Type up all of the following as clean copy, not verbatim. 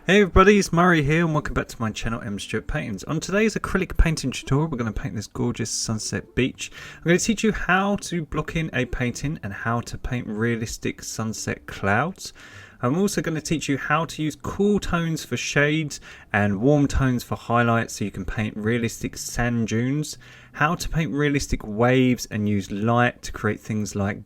Hey everybody, it's Murray here and welcome back to my channel, M Stuart Paintings. On today's acrylic painting tutorial, we're going to paint this gorgeous sunset beach. I'm going to teach you how to block in a painting and how to paint realistic sunset clouds. I'm also going to teach you how to use cool tones for shades and warm tones for highlights so you can paint realistic sand dunes, how to paint realistic waves and use light to create things like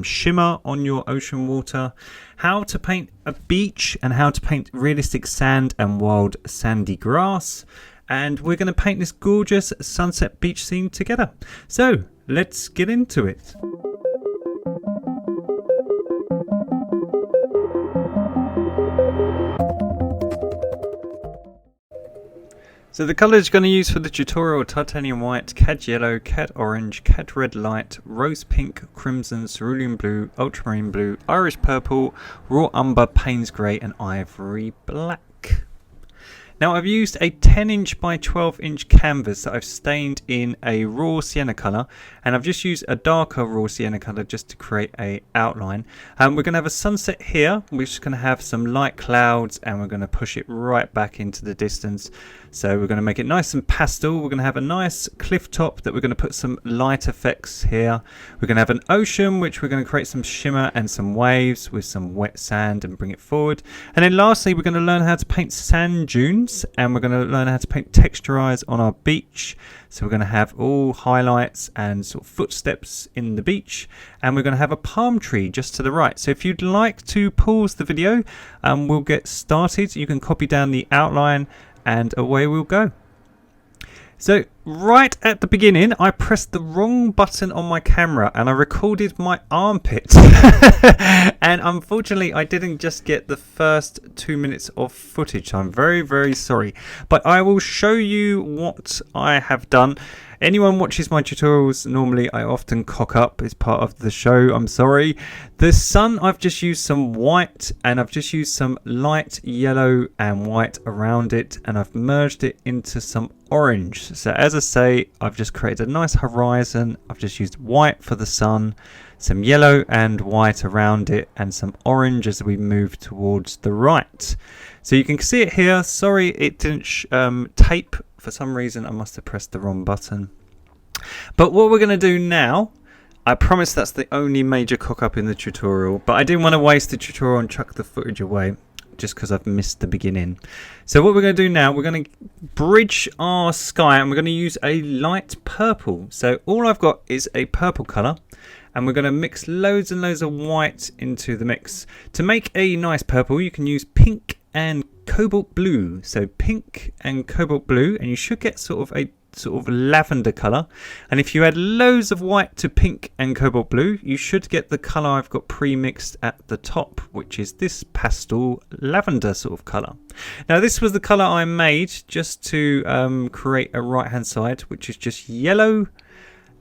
shimmer on your ocean water, how to paint a beach and how to paint realistic sand and wild sandy grass, and we're going to paint this gorgeous sunset beach scene together. So let's get into it. So the colours you're going to use for the tutorial are titanium white, cad yellow, cad orange, cad red light, rose pink, crimson, cerulean blue, ultramarine blue, Irish purple, raw umber, Payne's grey and ivory black. Now I've used a 10" by 12" canvas that I've stained in a raw sienna colour, and I've just used a darker raw sienna colour just to create a outline. We're going to have a sunset here, we're just going to have some light clouds and we're going to push it right back into the distance. So we're going to make it nice and pastel. We're going to have a nice cliff top that we're going to put some light effects here. We're going to have an ocean which we're going to create some shimmer and some waves with some wet sand and bring it forward. And then lastly we're going to learn how to paint sand dunes and we're going to learn how to paint texturize on our beach. So we're going to have all highlights and sort of footsteps in the beach, and we're going to have a palm tree just to the right. So if you'd like to pause the video, we'll get started. You can copy down the outline and away we'll go. So right at the beginning I pressed the wrong button on my camera and I recorded my armpit and unfortunately I didn't just get the first 2 minutes of footage. I'm very sorry, but I will show you what I have done. Anyone watches my tutorials, normally I often cock up, it's part of the show, I'm sorry. The sun, I've just used some white and I've just used some light yellow and white around it, and I've merged it into some orange. So as I say, I've just created a nice horizon. I've just used white for the sun, some yellow and white around it, and some orange as we move towards the right. So you can see it here. Sorry it didn't tape. For some reason I must have pressed the wrong button. But what we're going to do now, I promise that's the only major cock up in the tutorial, but I didn't want to waste the tutorial and chuck the footage away just because I've missed the beginning. So what we're going to do now, we're going to bridge our sky and we're going to use a light purple. So all I've got is a purple colour and we're going to mix loads and loads of white into the mix. To make a nice purple you can use pink and cobalt blue. So pink and cobalt blue, and you should get sort of lavender colour. And if you add loads of white to pink and cobalt blue, you should get the colour I've got pre-mixed at the top, which is this pastel lavender sort of colour. Now this was the colour I made just to create a right hand side, which is just yellow,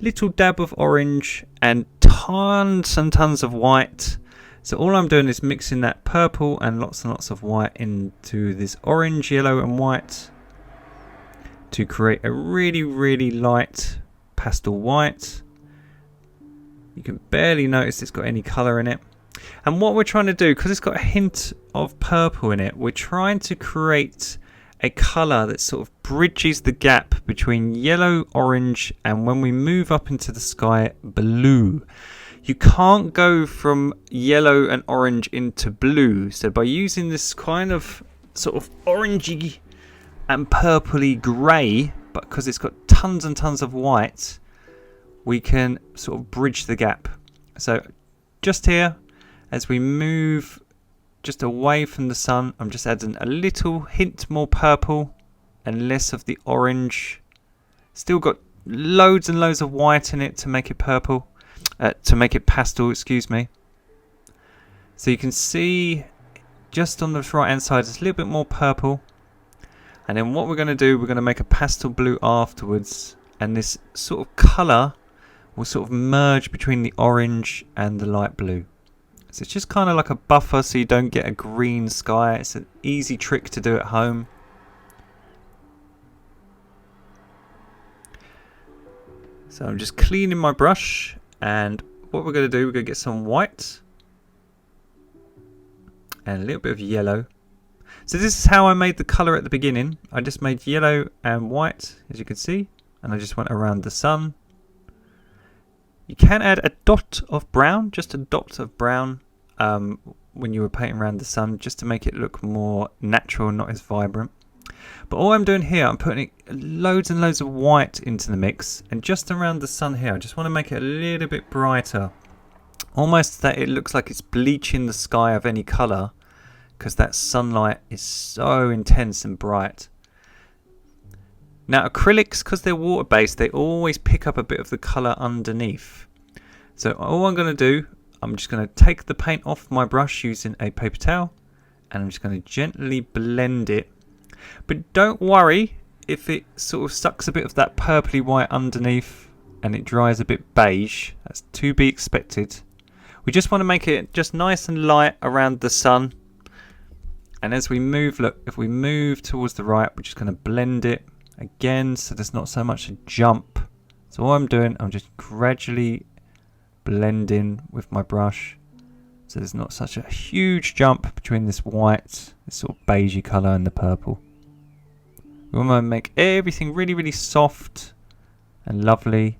little dab of orange and tons and tons of white. So all I'm doing is mixing that purple and lots of white into this orange, yellow and white to create a really light pastel white. You can barely notice it's got any colour in it. And what we're trying to do, because it's got a hint of purple in it, we're trying to create a colour that sort of bridges the gap between yellow, orange and when we move up into the sky, blue. You can't go from yellow and orange into blue. So by using this kind of sort of orangey and purpley grey, but because it's got tons and tons of white, we can sort of bridge the gap. So just here, as we move just away from the sun, I'm just adding a little hint more purple and less of the orange. Still got loads and loads of white in it to make it purple. To make it pastel, excuse me. So you can see just on the right hand side it's a little bit more purple, and then what we're going to do, we're going to make a pastel blue afterwards, and this sort of colour will sort of merge between the orange and the light blue. So it's just kind of like a buffer so you don't get a green sky. It's an easy trick to do at home. So I'm just cleaning my brush. And what we're going to do, we're going to get some white and a little bit of yellow. So this is how I made the colour at the beginning. I just made yellow and white, as you can see, and I just went around the sun. You can add a dot of brown, just a dot of brown, when you were painting around the sun, just to make it look more natural, not as vibrant. But all I'm doing here, I'm putting loads and loads of white into the mix, and just around the sun here, I just want to make it a little bit brighter. Almost that it looks like it's bleaching the sky of any colour, because that sunlight is so intense and bright. Now acrylics, because they're water based, they always pick up a bit of the colour underneath. So all I'm going to do, I'm just going to take the paint off my brush using a paper towel, and I'm just going to gently blend it. But don't worry if it sort of sucks a bit of that purpley white underneath and it dries a bit beige. That's to be expected. We just want to make it just nice and light around the sun. And as we move, look, if we move towards the right, we're just going to blend it again so there's not so much a jump. So all I'm doing, I'm just gradually blending with my brush so there's not such a huge jump between this white, this sort of beigey colour, and the purple. We want to make everything really, really soft and lovely.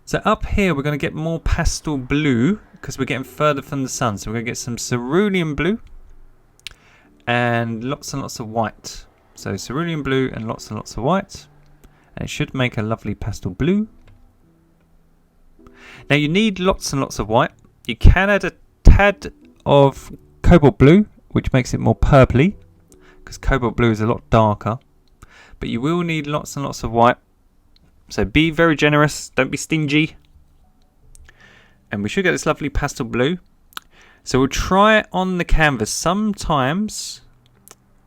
So up here we're going to get more pastel blue because we're getting further from the sun. So we're going to get some cerulean blue and lots of white. So cerulean blue and lots of white. And it should make a lovely pastel blue. Now you need lots and lots of white. You can add a tad of cobalt blue, which makes it more purpley, because cobalt blue is a lot darker. But you will need lots and lots of white. So be very generous, don't be stingy. And we should get this lovely pastel blue. So we'll try it on the canvas. Sometimes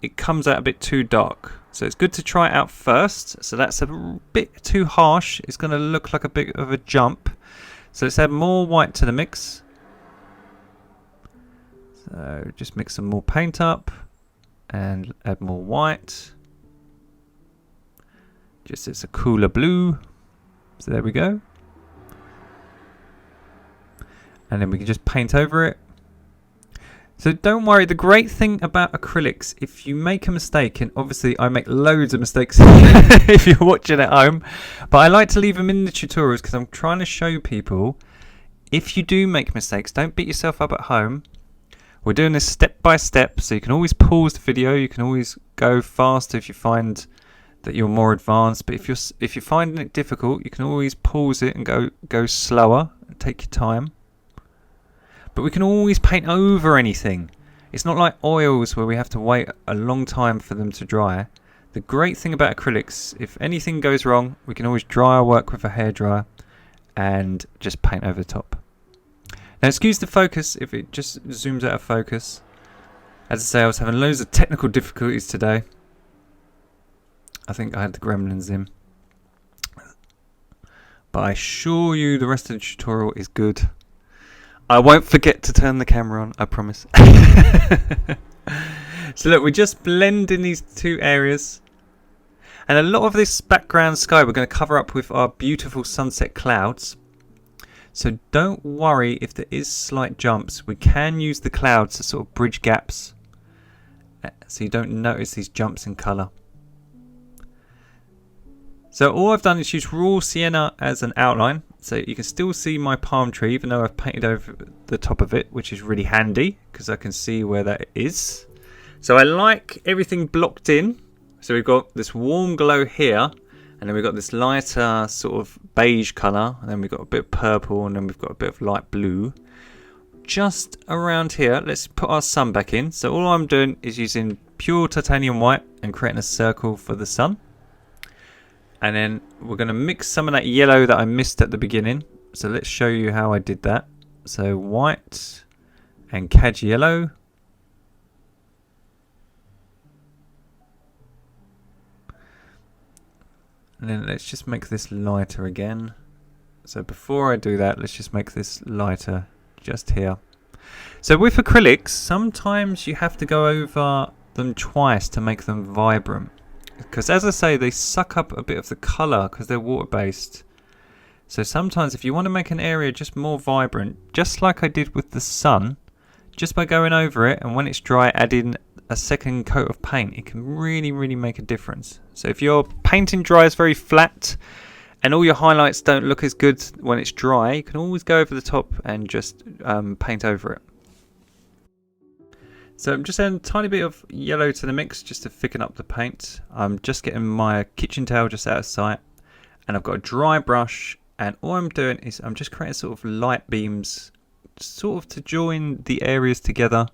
it comes out a bit too dark. So it's good to try it out first. So that's a bit too harsh. It's going to look like a bit of a jump. So let's add more white to the mix. So just mix some more paint up and add more white. Just it's a cooler blue. So there we go. And then we can just paint over it. So don't worry, the great thing about acrylics, if you make a mistake, and obviously I make loads of mistakes if you're watching at home, but I like to leave them in the tutorials because I'm trying to show people, if you do make mistakes, don't beat yourself up at home. We're doing this step by step, so you can always pause the video, you can always go faster if you find that you're more advanced, but if you're finding it difficult, you can always pause it and go slower and take your time. But we can always paint over anything. It's not like oils where we have to wait a long time for them to dry. The great thing about acrylics, if anything goes wrong, we can always dry our work with a hairdryer and just paint over the top. Now excuse the focus if it just zooms out of focus. As I say, I was having loads of technical difficulties today. I think I had the gremlins in. But I assure you the rest of the tutorial is good. I won't forget to turn the camera on, I promise. So look, we're just blending these two areas. And a lot of this background sky we're going to cover up with our beautiful sunset clouds. So don't worry if there is slight jumps. We can use the clouds to sort of bridge gaps, so you don't notice these jumps in colour. So all I've done is use raw sienna as an outline. So you can still see my palm tree even though I've painted over the top of it, which is really handy because I can see where that is. So I like everything blocked in. So we've got this warm glow here, and then we've got this lighter sort of beige colour, and then we've got a bit of purple, and then we've got a bit of light blue. Just around here, let's put our sun back in. So all I'm doing is using pure titanium white and creating a circle for the sun. And then we're going to mix some of that yellow that I missed at the beginning. So let's show you how I did that. So white and cad yellow. And then let's just make this lighter again. So before I do that, let's just make this lighter just here. So with acrylics, sometimes you have to go over them twice to make them vibrant. Because as I say, they suck up a bit of the colour because they're water based. So sometimes if you want to make an area just more vibrant, just like I did with the sun, just by going over it, and when it's dry, add in a second coat of paint. It can really, really make a difference. So if your painting dries very flat and all your highlights don't look as good when it's dry, you can always go over the top and just paint over it. So I'm just adding a tiny bit of yellow to the mix just to thicken up the paint. I'm just getting my kitchen towel just out of sight, and I've got a dry brush, and all I'm doing is I'm just creating sort of light beams sort of to join the areas together.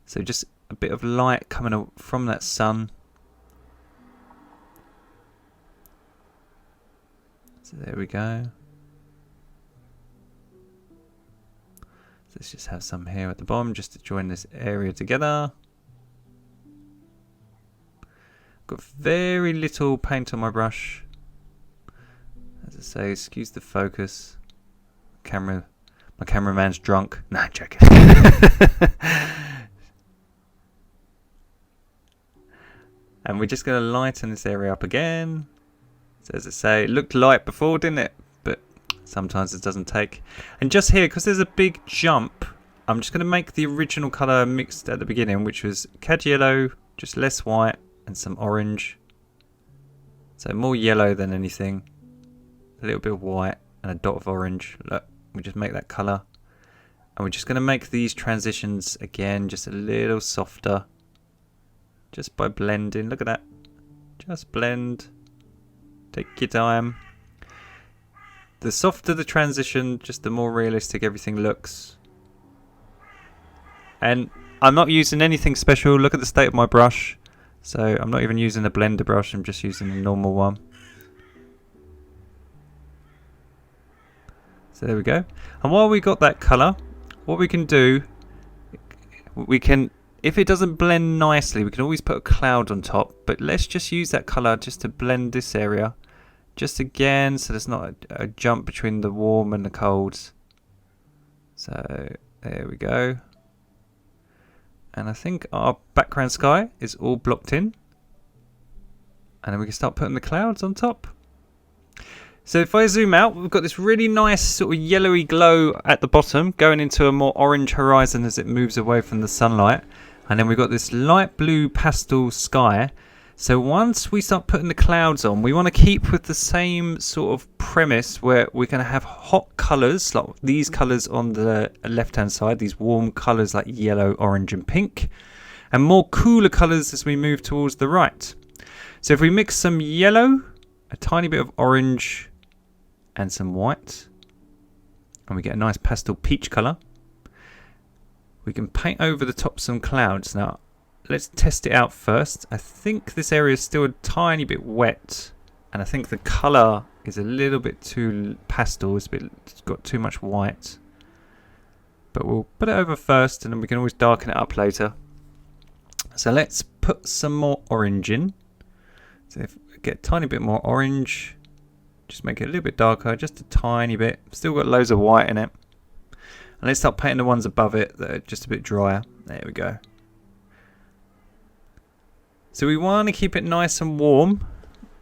So just a bit of light coming from that sun. So there we go. So let's just have some here at the bottom just to join this area together. Got very little paint on my brush. As I say, excuse the focus. My cameraman's drunk. Nah, I'm joking. And we're just going to lighten this area up again. So as I say, it looked light before, didn't it? But sometimes it doesn't take. And just here, because there's a big jump, I'm just going to make the original colour mixed at the beginning, which was cad yellow, just less white, and some orange. So more yellow than anything. A little bit of white and a dot of orange. Look. We just make that colour, and we're just going to make these transitions again just a little softer just by blending. Look at that, just blend, take your time. The softer the transition, just the more realistic everything looks. And I'm not using anything special. Look at the state of my brush. So I'm not even using a blender brush, I'm just using a normal one. So there we go. And while we got that colour, what we can do, we can, if it doesn't blend nicely, we can always put a cloud on top. But let's just use that colour just to blend this area. Just again, so there's not a jump between the warm and the colds. So there we go. And I think our background sky is all blocked in. And then we can start putting the clouds on top. So if I zoom out, we've got this really nice sort of yellowy glow at the bottom, going into a more orange horizon as it moves away from the sunlight. And then we've got this light blue pastel sky. So once we start putting the clouds on, we want to keep with the same sort of premise where we're going to have hot colours, like these colours on the left-hand side, these warm colours like yellow, orange and pink, and more cooler colours as we move towards the right. So if we mix some yellow, a tiny bit of orange, and some white, and we get a nice pastel peach colour, we can paint over the top some clouds. Now let's test it out first. I think this area is still a tiny bit wet, and I think the colour is a little bit too pastel, it's got too much white, but we'll put it over first and then we can always darken it up later. So let's put some more orange in. So if we get a tiny bit more orange, just make it a little bit darker, just a tiny bit. Still got loads of white in it. And let's start painting the ones above it that are just a bit drier. There we go. So we want to keep it nice and warm,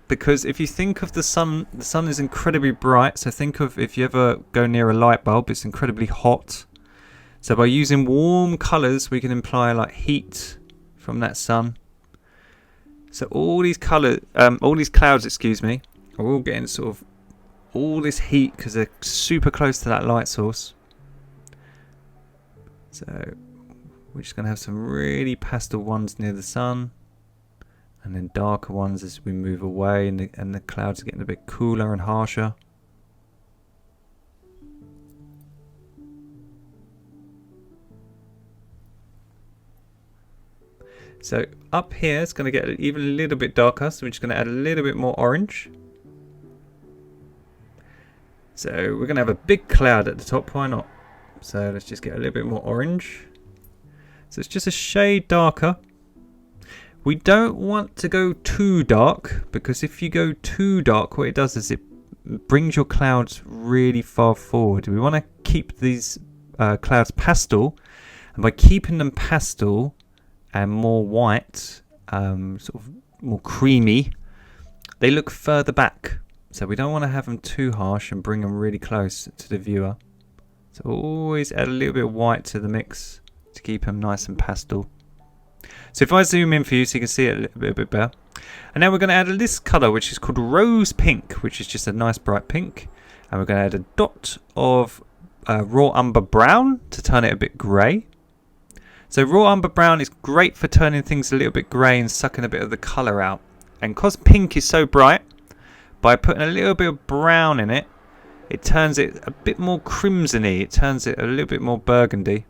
because if you think of the sun is incredibly bright. So think of if you ever go near a light bulb, it's incredibly hot. So by using warm colours, we can imply like heat from that sun. So all these clouds, excuse me, are all getting sort of all this heat because they're super close to that light source. So we're just going to have some really pastel ones near the sun, and then darker ones as we move away, and the clouds are getting a bit cooler and harsher. So up here it's going to get even a little bit darker, so we're just going to add a little bit more orange. So we're going to have a big cloud at the top, why not? So let's just get a little bit more orange. So it's just a shade darker. We don't want to go too dark, because if you go too dark, what it does is it brings your clouds really far forward. We want to keep these clouds pastel, and by keeping them pastel and more white, sort of more creamy, they look further back. So we don't want to have them too harsh and bring them really close to the viewer. So always add a little bit of white to the mix. to keep them nice and pastel. So if I zoom in for you so you can see it a little bit better. And now we're going to add this colour which is called rose pink, which is just a nice bright pink. And we're going to add a dot of raw umber brown to turn it a bit grey. So raw umber brown is great for turning things a little bit grey and sucking a bit of the colour out. And because pink is so bright, by putting a little bit of brown in it, it turns it a bit more crimsony. It turns it a little bit more burgundy.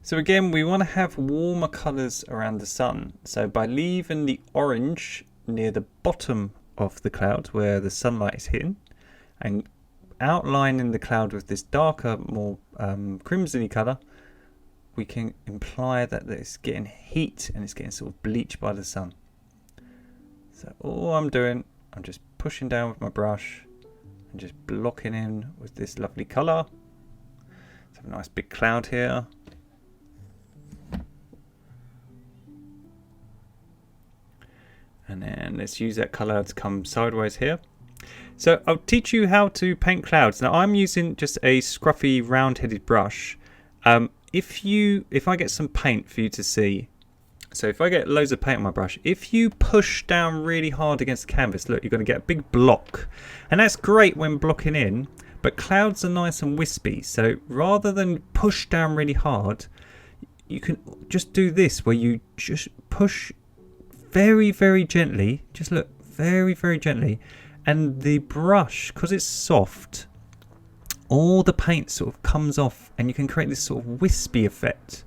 So again, we want to have warmer colours around the sun. So by leaving the orange near the bottom of the cloud where the sunlight is hitting, and outlining the cloud with this darker, more crimsony colour, we can imply that it's getting heat and it's getting sort of bleached by the sun. So all I'm doing, I'm just pushing down with my brush and just blocking in with this lovely colour. Let's have a nice big cloud here. And then let's use that colour to come sideways here. So I'll teach you how to paint clouds. Now I'm using just a scruffy round-headed brush. If I get some paint for you to see, so if I get loads of paint on my brush, if you push down really hard against the canvas, look, you're going to get a big block. And that's great when blocking in, but clouds are nice and wispy. So rather than push down really hard, you can just do this, where you just push very, very gently. Just look, very, very gently. And the brush, because it's soft, all the paint sort of comes off and you can create this sort of wispy effect.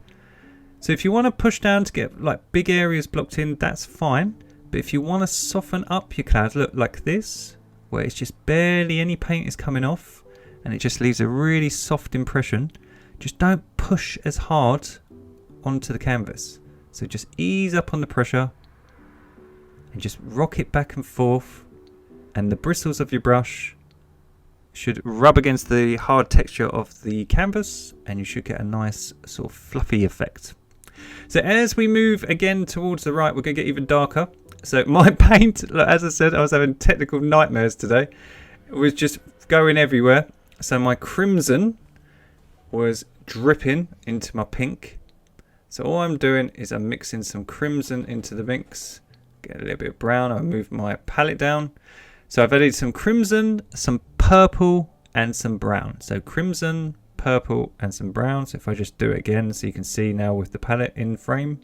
So if you want to push down to get like big areas blocked in, that's fine. But if you want to soften up your clouds, look like this, where it's just barely any paint is coming off and it just leaves a really soft impression, just don't push as hard onto the canvas. So just ease up on the pressure and just rock it back and forth, and the bristles of your brush should rub against the hard texture of the canvas and you should get a nice sort of fluffy effect. So as we move again towards the right, we're going to get even darker. So my paint, as I said, I was having technical nightmares today. It was just going everywhere. So my crimson was dripping into my pink. So all I'm doing is I'm mixing some crimson into the mix. Get a little bit of brown. I'll move my palette down. So I've added some crimson, some purple and some brown. So crimson, purple and some brown. So if I just do it again so you can see now with the palette in frame.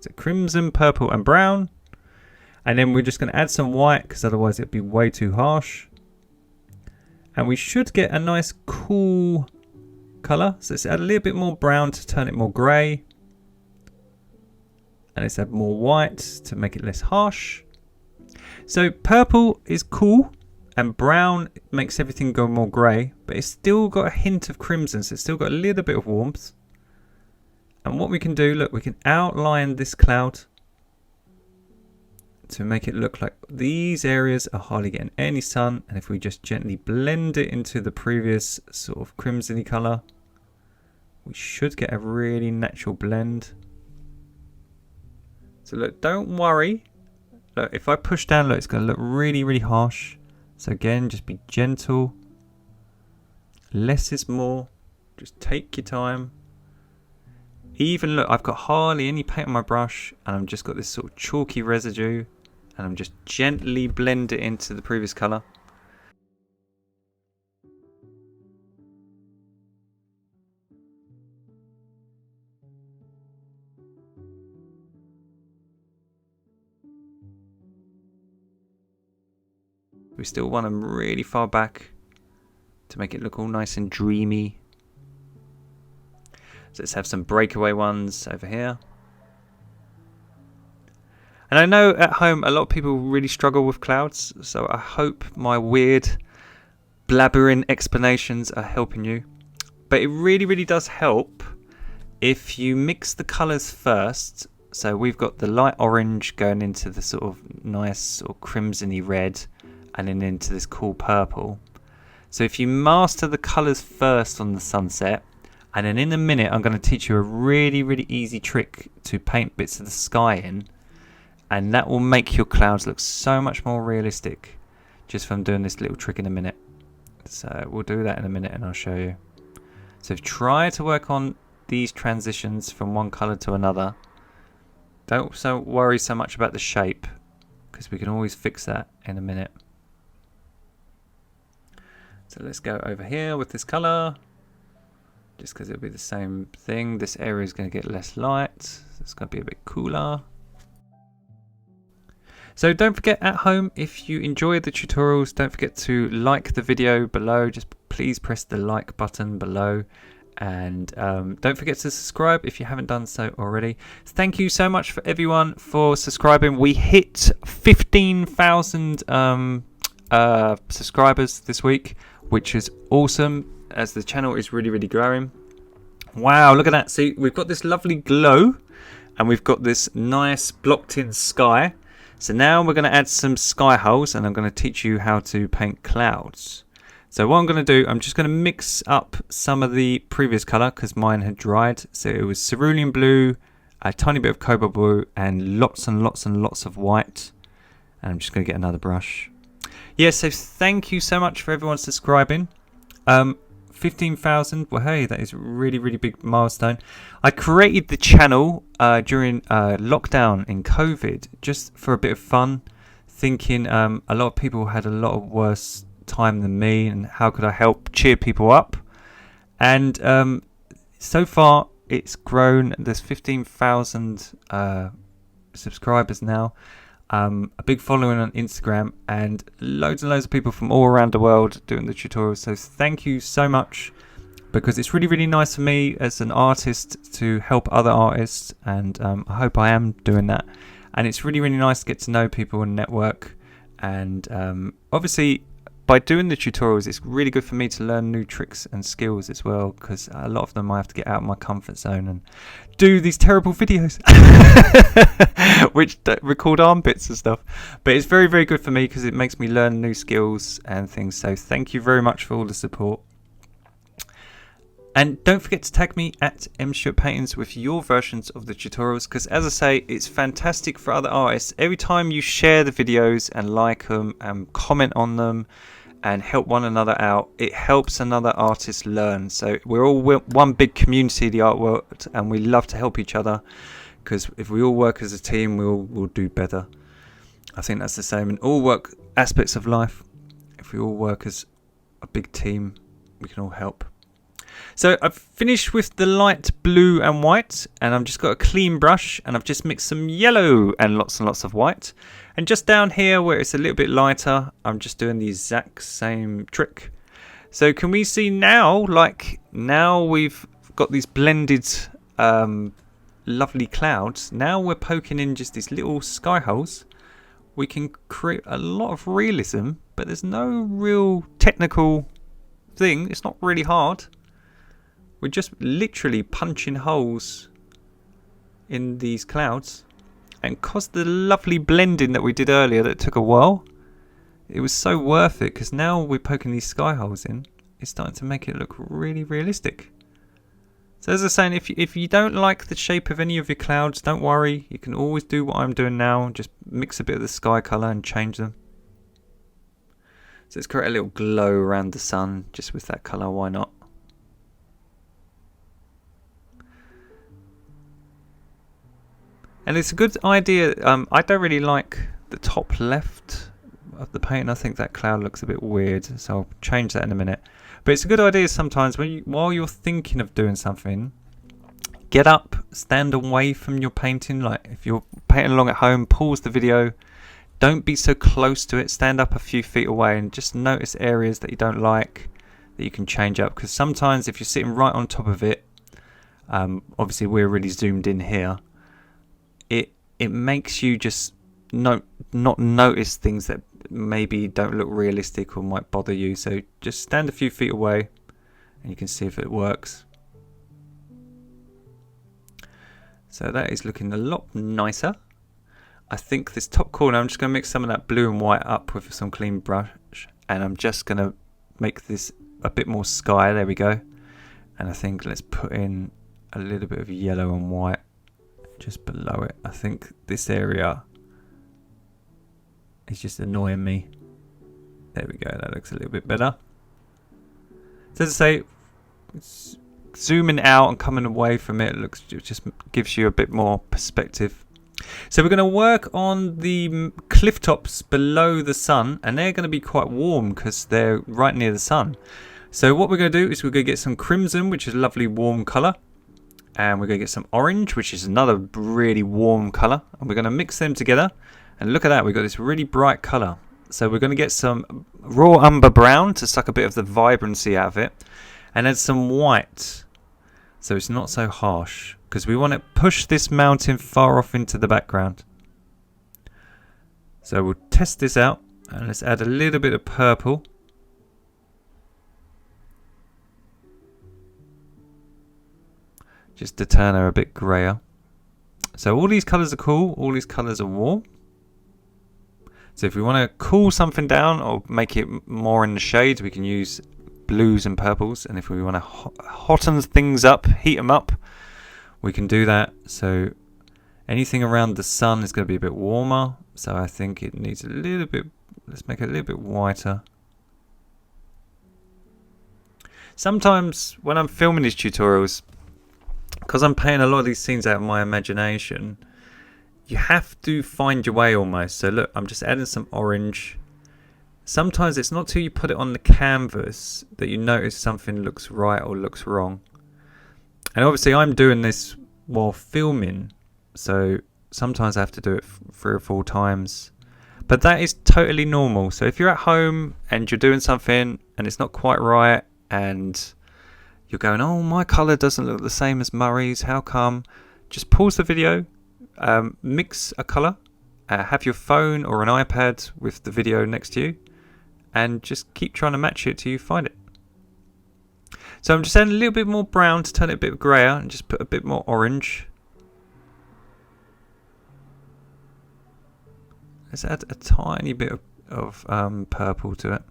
So crimson, purple and brown. And then we're just going to add some white because otherwise it'd be way too harsh. And we should get a nice cool colour. So let's add a little bit more brown to turn it more grey. And let's add more white to make it less harsh. So purple is cool and brown makes everything go more grey, but it's still got a hint of crimson, so it's still got a little bit of warmth. And what we can do, look, we can outline this cloud to make it look like these areas are hardly getting any sun, and if we just gently blend it into the previous sort of crimsony colour, we should get a really natural blend. So look, don't worry. Look, if I push down, look, it's going to look really, really harsh. So again, just be gentle. Less is more. Just take your time. Even look, I've got hardly any paint on my brush and I've just got this sort of chalky residue and I'm just gently blend it into the previous colour. We still want them really far back to make it look all nice and dreamy. So let's have some breakaway ones over here. And I know at home a lot of people really struggle with clouds, so I hope my weird blabbering explanations are helping you. But it really, really does help if you mix the colours first. So we've got the light orange going into the sort of nice sort of crimsony red, and then into this cool purple. So if you master the colours first on the sunset, and then in a minute I'm going to teach you a really, really easy trick to paint bits of the sky in, and that will make your clouds look so much more realistic just from doing this little trick in a minute. So we'll do that in a minute and I'll show you. So try to work on these transitions from one colour to another. Don't so worry so much about the shape, because we can always fix that in a minute. So let's go over here with this colour, just because it'll be the same thing. This area is going to get less light, so it's going to be a bit cooler. So don't forget at home, if you enjoy the tutorials, don't forget to like the video below. Just please press the like button below. And don't forget to subscribe if you haven't done so already. Thank you so much for everyone for subscribing. We hit 15,000 subscribers this week, which is awesome, as the channel is really growing. Wow, look at that. See, we've got this lovely glow and we've got this nice blocked in sky. So now we're going to add some sky holes, and I'm going to teach you how to paint clouds. So what I'm going to do, I'm just going to mix up some of the previous colour, because mine had dried. So it was cerulean blue, a tiny bit of cobalt blue, and lots of white. And I'm just going to get another brush. Yeah, so thank you so much for everyone subscribing. 15,000, well hey, that is a really big milestone. I created the channel during lockdown in COVID, just for a bit of fun, thinking a lot of people had a lot of worse time than me, and how could I help cheer people up. And so far it's grown. There's 15,000 subscribers now, a big following on Instagram, and loads of people from all around the world doing the tutorials. So thank you so much, because it's really nice for me as an artist to help other artists, and I hope I am doing that. And it's really nice to get to know people and network, and obviously by doing the tutorials, it's really good for me to learn new tricks and skills as well, because a lot of them I have to get out of my comfort zone and do these terrible videos which record armpits and stuff. But it's very good for me, because it makes me learn new skills and things. So thank you very much for all the support. And don't forget to tag me at mstuartpaintings with your versions of the tutorials, because as I say, it's fantastic for other artists. Every time you share the videos and like them and comment on them and help one another out, it helps another artist learn. So we're all one big community, the art world, and we love to help each other, because if we all work as a team, we'll do better. I think that's the same in all work aspects of life. If we all work as a big team, we can all help. So I've finished with the light blue and white, and I've just got a clean brush, and I've just mixed some yellow and lots of white. And just down here where it's a little bit lighter, I'm just doing the exact same trick. So can we see now, like now we've got these blended lovely clouds. Now we're poking in just these little sky holes. We can create a lot of realism, but there's no real technical thing. It's not really hard. We're just literally punching holes in these clouds, and because the lovely blending that we did earlier that took a while, it was so worth it, because now we're poking these sky holes in, it's starting to make it look really realistic. So as I was saying, if you don't like the shape of any of your clouds, don't worry, you can always do what I'm doing now, just mix a bit of the sky colour and change them. So let's create a little glow around the sun just with that colour, why not? And it's a good idea. I don't really like the top left of the paint. I think that cloud looks a bit weird, so I'll change that in a minute. But it's a good idea sometimes while you're thinking of doing something, get up, stand away from your painting. Like if you're painting along at home, pause the video. Don't be so close to it. Stand up a few feet away and just notice areas that you don't like that you can change up. Because sometimes if you're sitting right on top of it, obviously we're really zoomed in here. It makes you just not notice things that maybe don't look realistic or might bother you. So just stand a few feet away and you can see if it works. So that is looking a lot nicer. I think this top corner, I'm just going to mix some of that blue and white up with some clean brush, and I'm just going to make this a bit more sky. There we go. And I think let's put in a little bit of yellow and white just below it. I think this area is just annoying me. There we go, that looks a little bit better. So as I say, zooming out and coming away from it, it just gives you a bit more perspective. So we're going to work on the cliff tops below the sun, and they're going to be quite warm because they're right near the sun. So what we're going to do is we're going to get some crimson, which is a lovely warm colour, and we're going to get some orange, which is another really warm colour, and we're going to mix them together. And look at that, we've got this really bright colour. So we're going to get some raw umber brown to suck a bit of the vibrancy out of it, and add some white so it's not so harsh, because we want to push this mountain far off into the background. So we'll test this out, and let's add a little bit of purple. Just to turn her a bit grayer. So all these colours are cool, all these colours are warm. So if we want to cool something down or make it more in the shade, we can use blues and purples. And if we want to hotten things up, heat them up, we can do that. So anything around the sun is going to be a bit warmer. So I think it needs a little bit, let's make it a little bit whiter. Sometimes when I'm filming these tutorials, because I'm painting a lot of these scenes out of my imagination, you have to find your way almost. So look, I'm just adding some orange. Sometimes it's not till you put it on the canvas that you notice something looks right or looks wrong. And obviously I'm doing this while filming, so sometimes I have to do it 3 or 4 times. But that is totally normal. So if you're at home and you're doing something and it's not quite right, and you're going, oh, my colour doesn't look the same as Murray's, how come? Just pause the video, mix a colour, have your phone or an iPad with the video next to you, and just keep trying to match it till you find it. So I'm just adding a little bit more brown to turn it a bit grayer, and just put a bit more orange. Let's add a tiny bit of purple to it.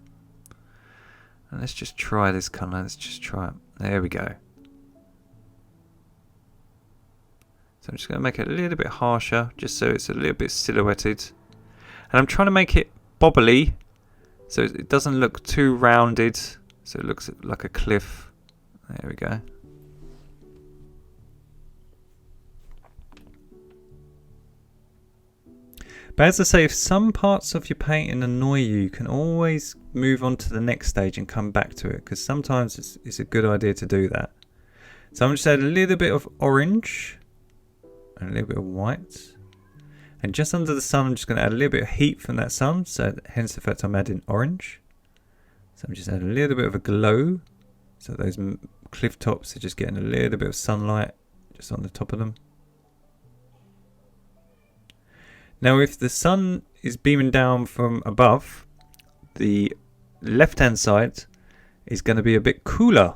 And let's just try this colour, let's just try it. There we go. So I'm just going to make it a little bit harsher, just so it's a little bit silhouetted. And I'm trying to make it bobbly, so it doesn't look too rounded, so it looks like a cliff. There we go. But as I say, if some parts of your painting annoy you, you can always move on to the next stage and come back to it, because sometimes it's a good idea to do that. So I'm just adding a little bit of orange and a little bit of white. And just under the sun, I'm just going to add a little bit of heat from that sun, so hence the fact I'm adding orange. So I'm just adding a little bit of a glow, so those cliff tops are just getting a little bit of sunlight just on the top of them. Now if the sun is beaming down from above, the left hand side is going to be a bit cooler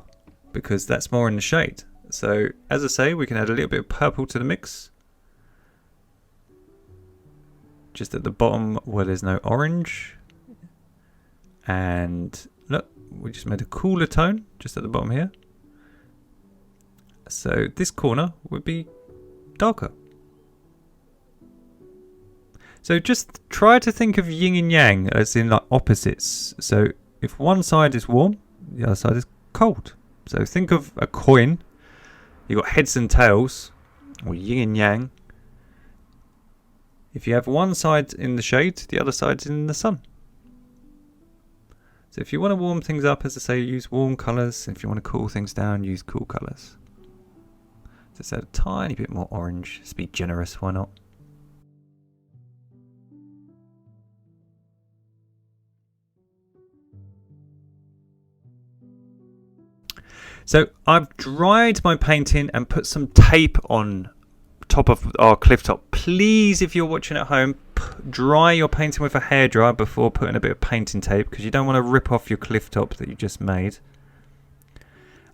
because that's more in the shade. So as I say, we can add a little bit of purple to the mix. Just at the bottom where there's no orange. And look, we just made a cooler tone just at the bottom here. So this corner would be darker. So just try to think of yin and yang as in like opposites. So if one side is warm, the other side is cold. So think of a coin. You've got heads and tails, or yin and yang. If you have one side in the shade, the other side's in the sun. So if you want to warm things up, as I say, use warm colours. If you want to cool things down, use cool colours. Just add a tiny bit more orange. Just be generous, why not? So I've dried my painting and put some tape on top of our cliff top. Please, if you're watching at home, dry your painting with a hairdryer before putting a bit of painting tape, because you don't want to rip off your cliff top that you just made.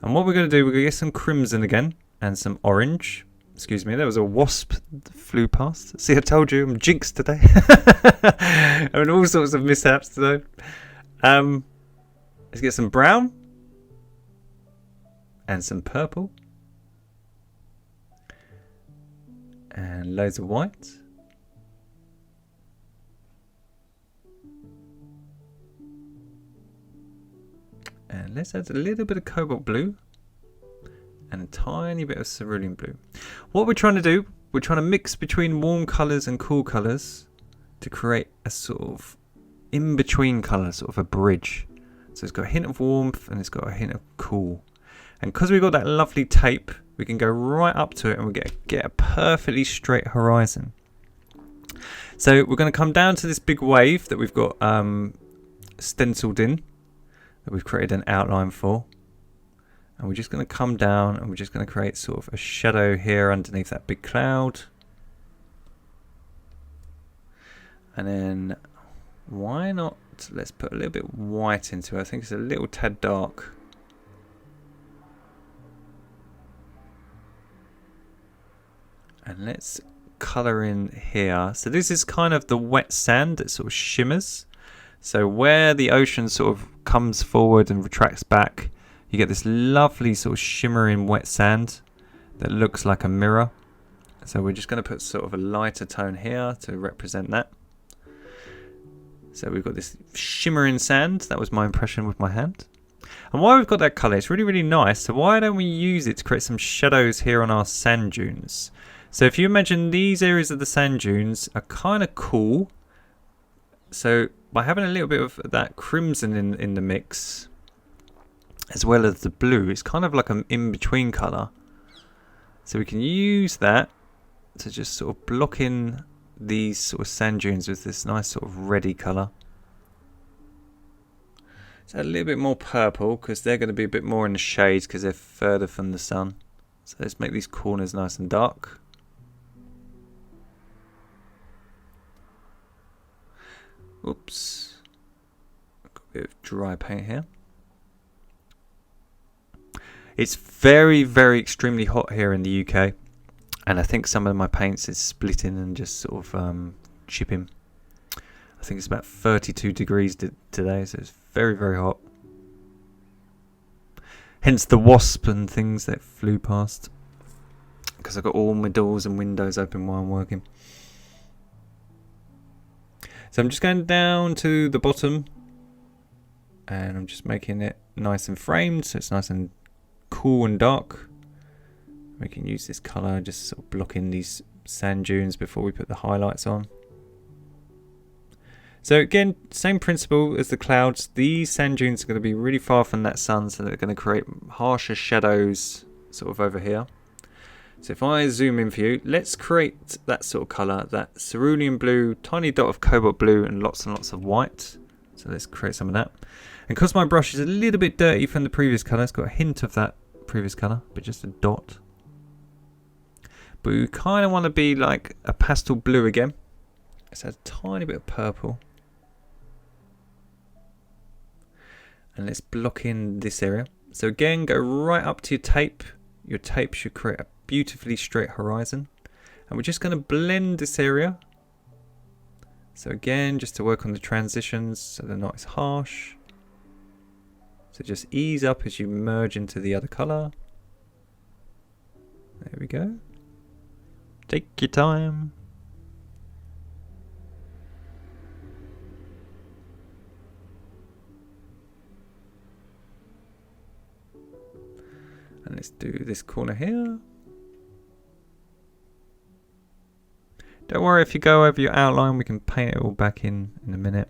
And what we're going to do, we're going to get some crimson again and some orange. Excuse me, there was a wasp that flew past. See, I told you, I'm jinxed today. Having all sorts of mishaps today. Let's get some brown. And some purple. And loads of white. And let's add a little bit of cobalt blue. and a tiny bit of cerulean blue. What we're trying to do, we're trying to mix between warm colours and cool colours to create a sort of in-between colour, sort of a bridge. So it's got a hint of warmth and it's got a hint of cool. And because we've got that lovely tape, we can go right up to it and we get a perfectly straight horizon. So we're going to come down to this big wave that we've got stenciled in, that we've created an outline for. And we're just going to come down and we're just going to create sort of a shadow here underneath that big cloud. And then why not, let's put a little bit white into it. I think it's a little tad dark. And let's colour in here. So this is kind of the wet sand that sort of shimmers. So where the ocean sort of comes forward and retracts back, you get this lovely sort of shimmering wet sand that looks like a mirror. So we're just going to put sort of a lighter tone here to represent that. So we've got this shimmering sand. That was my impression with my hand. And while we've got that colour, it's really, really nice. So why don't we use it to create some shadows here on our sand dunes? So if you imagine these areas of the sand dunes are kind of cool. So by having a little bit of that crimson in the mix, as well as the blue, it's kind of like an in-between colour. So we can use that to just sort of block in these sort of sand dunes with this nice sort of reddy colour. So a little bit more purple because they're going to be a bit more in the shade because they're further from the sun. So let's make these corners nice and dark. Oops. Got a bit of dry paint here. It's very, very extremely hot here in the UK. And I think some of my paints is splitting and just sort of chipping. I think it's about 32 degrees today, so it's very, very hot. Hence the wasp and things that flew past. Because I've got all my doors and windows open while I'm working. So I'm just going down to the bottom. And I'm just making it nice and framed, so it's nice and cool and dark. We can use this colour, just sort of blocking these sand dunes before we put the highlights on. So again, same principle as the clouds. These sand dunes are going to be really far from that sun, so they're going to create harsher shadows sort of over here. So if I zoom in for you, let's create that sort of colour, that cerulean blue, tiny dot of cobalt blue and lots of white. So let's create some of that. And because my brush is a little bit dirty from the previous colour, it's got a hint of that previous colour, but just a dot. But we kind of want to be like a pastel blue again. Let's add a tiny bit of purple. And let's block in this area. So again, go right up to your tape. Your tape should create a beautifully straight horizon. And we're just going to blend this area. So again, just to work on the transitions so they're not as harsh. So just ease up as you merge into the other colour. There we go. Take your time. And let's do this corner here. Don't worry if you go over your outline, we can paint it all back in a minute.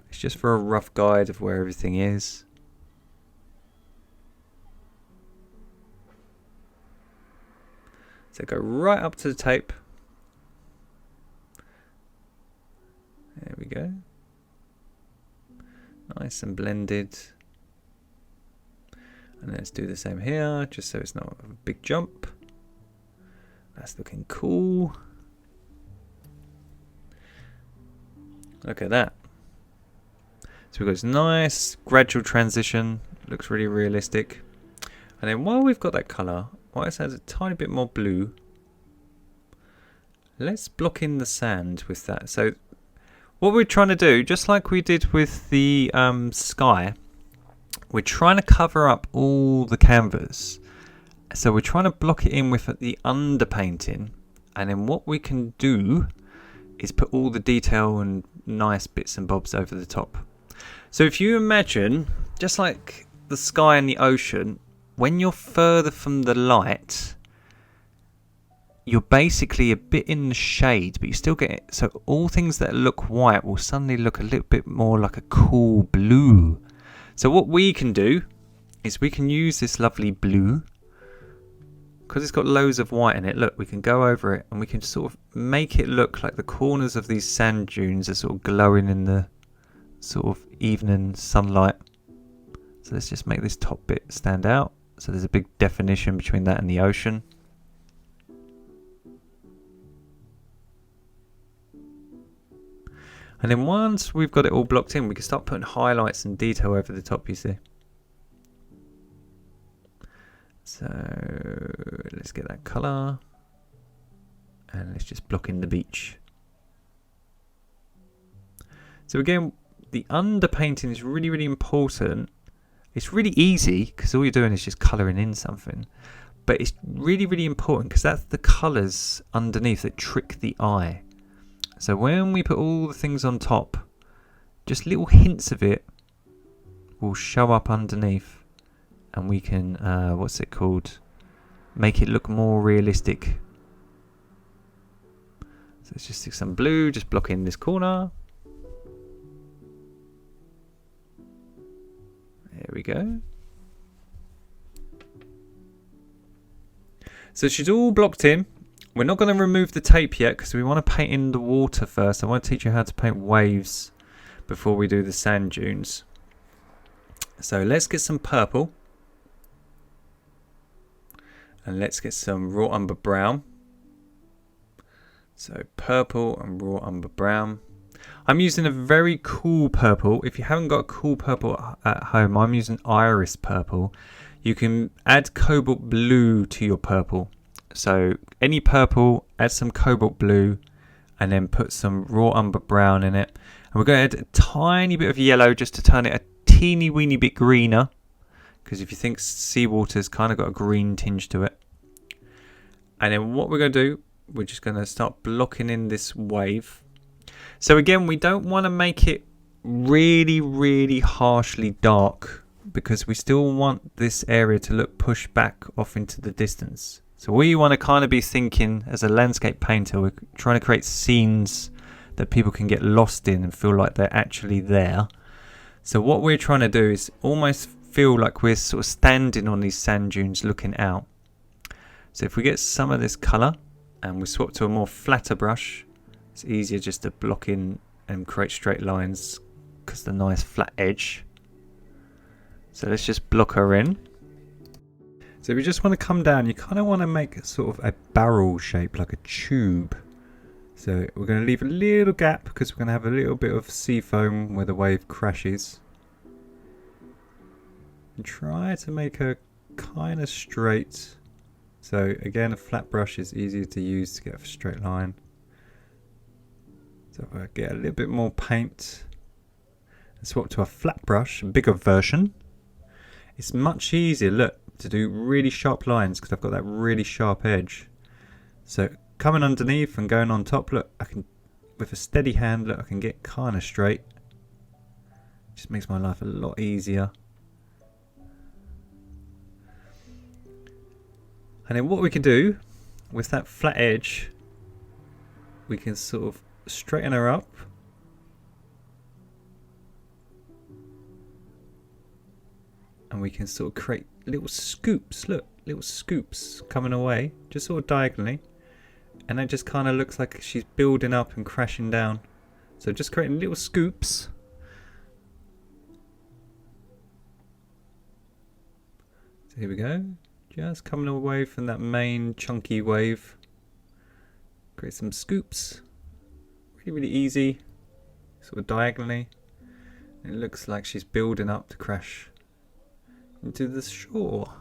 It's just for a rough guide of where everything is. So go right up to the tape. There we go. Nice and blended. And let's do the same here, just so it's not a big jump. That's looking cool. Look at that. So we've got this nice gradual transition. Looks really realistic. And then while we've got that colour, let's add a tiny bit more blue. Let's block in the sand with that. So what we're trying to do, just like we did with the sky, we're trying to cover up all the canvas. So we're trying to block it in with the underpainting. And then what we can do is put all the detail and nice bits and bobs over the top. So if you imagine, just like the sky and the ocean, when you're further from the light, you're basically a bit in the shade, but you still get it. So all things that look white will suddenly look a little bit more like a cool blue. So what we can do is we can use this lovely blue, because it's got loads of white in it. Look, we can go over it and we can sort of make it look like the corners of these sand dunes are sort of glowing in the sort of evening sunlight. So let's just make this top bit stand out. So there's a big definition between that and the ocean. And then once we've got it all blocked in, we can start putting highlights and detail over the top, you see. So let's get that colour. And let's just block in the beach. So again, the underpainting is really, really important. It's really easy because all you're doing is just colouring in something. But it's really, really important because that's the colours underneath that trick the eye. So when we put all the things on top, just little hints of it will show up underneath, and we can, what's it called, make it look more realistic. So let's just stick some blue, just block in this corner. There we go. So she's all blocked in. We're not going to remove the tape yet because we want to paint in the water first. I want to teach you how to paint waves before we do the sand dunes. So let's get some purple. And let's get some raw umber brown. So purple and raw umber brown. I'm using a very cool purple. If you haven't got a cool purple at home, I'm using iris purple. You can add cobalt blue to your purple. So any purple, add some cobalt blue, and then put some raw umber brown in it. And we're going to add a tiny bit of yellow just to turn it a teeny weeny bit greener. Because if you think seawater's kind of got a green tinge to it. And then what we're going to do, we're just going to start blocking in this wave. So again, we don't want to make it really, really harshly dark, because we still want this area to look pushed back off into the distance. So we want to kind of be thinking, as a landscape painter, we're trying to create scenes that people can get lost in and feel like they're actually there. So what we're trying to do is almost feel like we're sort of standing on these sand dunes looking out. So if we get some of this colour and we swap to a more flatter brush, it's easier just to block in and create straight lines because the nice flat edge. So let's just block her in. So if you just want to come down, you kind of want to make sort of a barrel shape, like a tube. So we're going to leave a little gap because we're going to have a little bit of sea foam where the wave crashes. And try to make her kind of straight. So again, a flat brush is easier to use to get a straight line. So if I get a little bit more paint and swap to a flat brush, a bigger version, it's much easier, look, to do really sharp lines because I've got that really sharp edge. So coming underneath and going on top, look, I can, with a steady hand, look, I can get kind of straight. Just makes my life a lot easier. And then what we can do with that flat edge, we can sort of straighten her up. And we can sort of create little scoops, look, little scoops coming away, just sort of diagonally. And that just kind of looks like she's building up and crashing down. So just creating little scoops. So here we go. Just coming away from that main chunky wave. Create some scoops. Really, really easy. Sort of diagonally. It looks like she's building up to crash into the shore.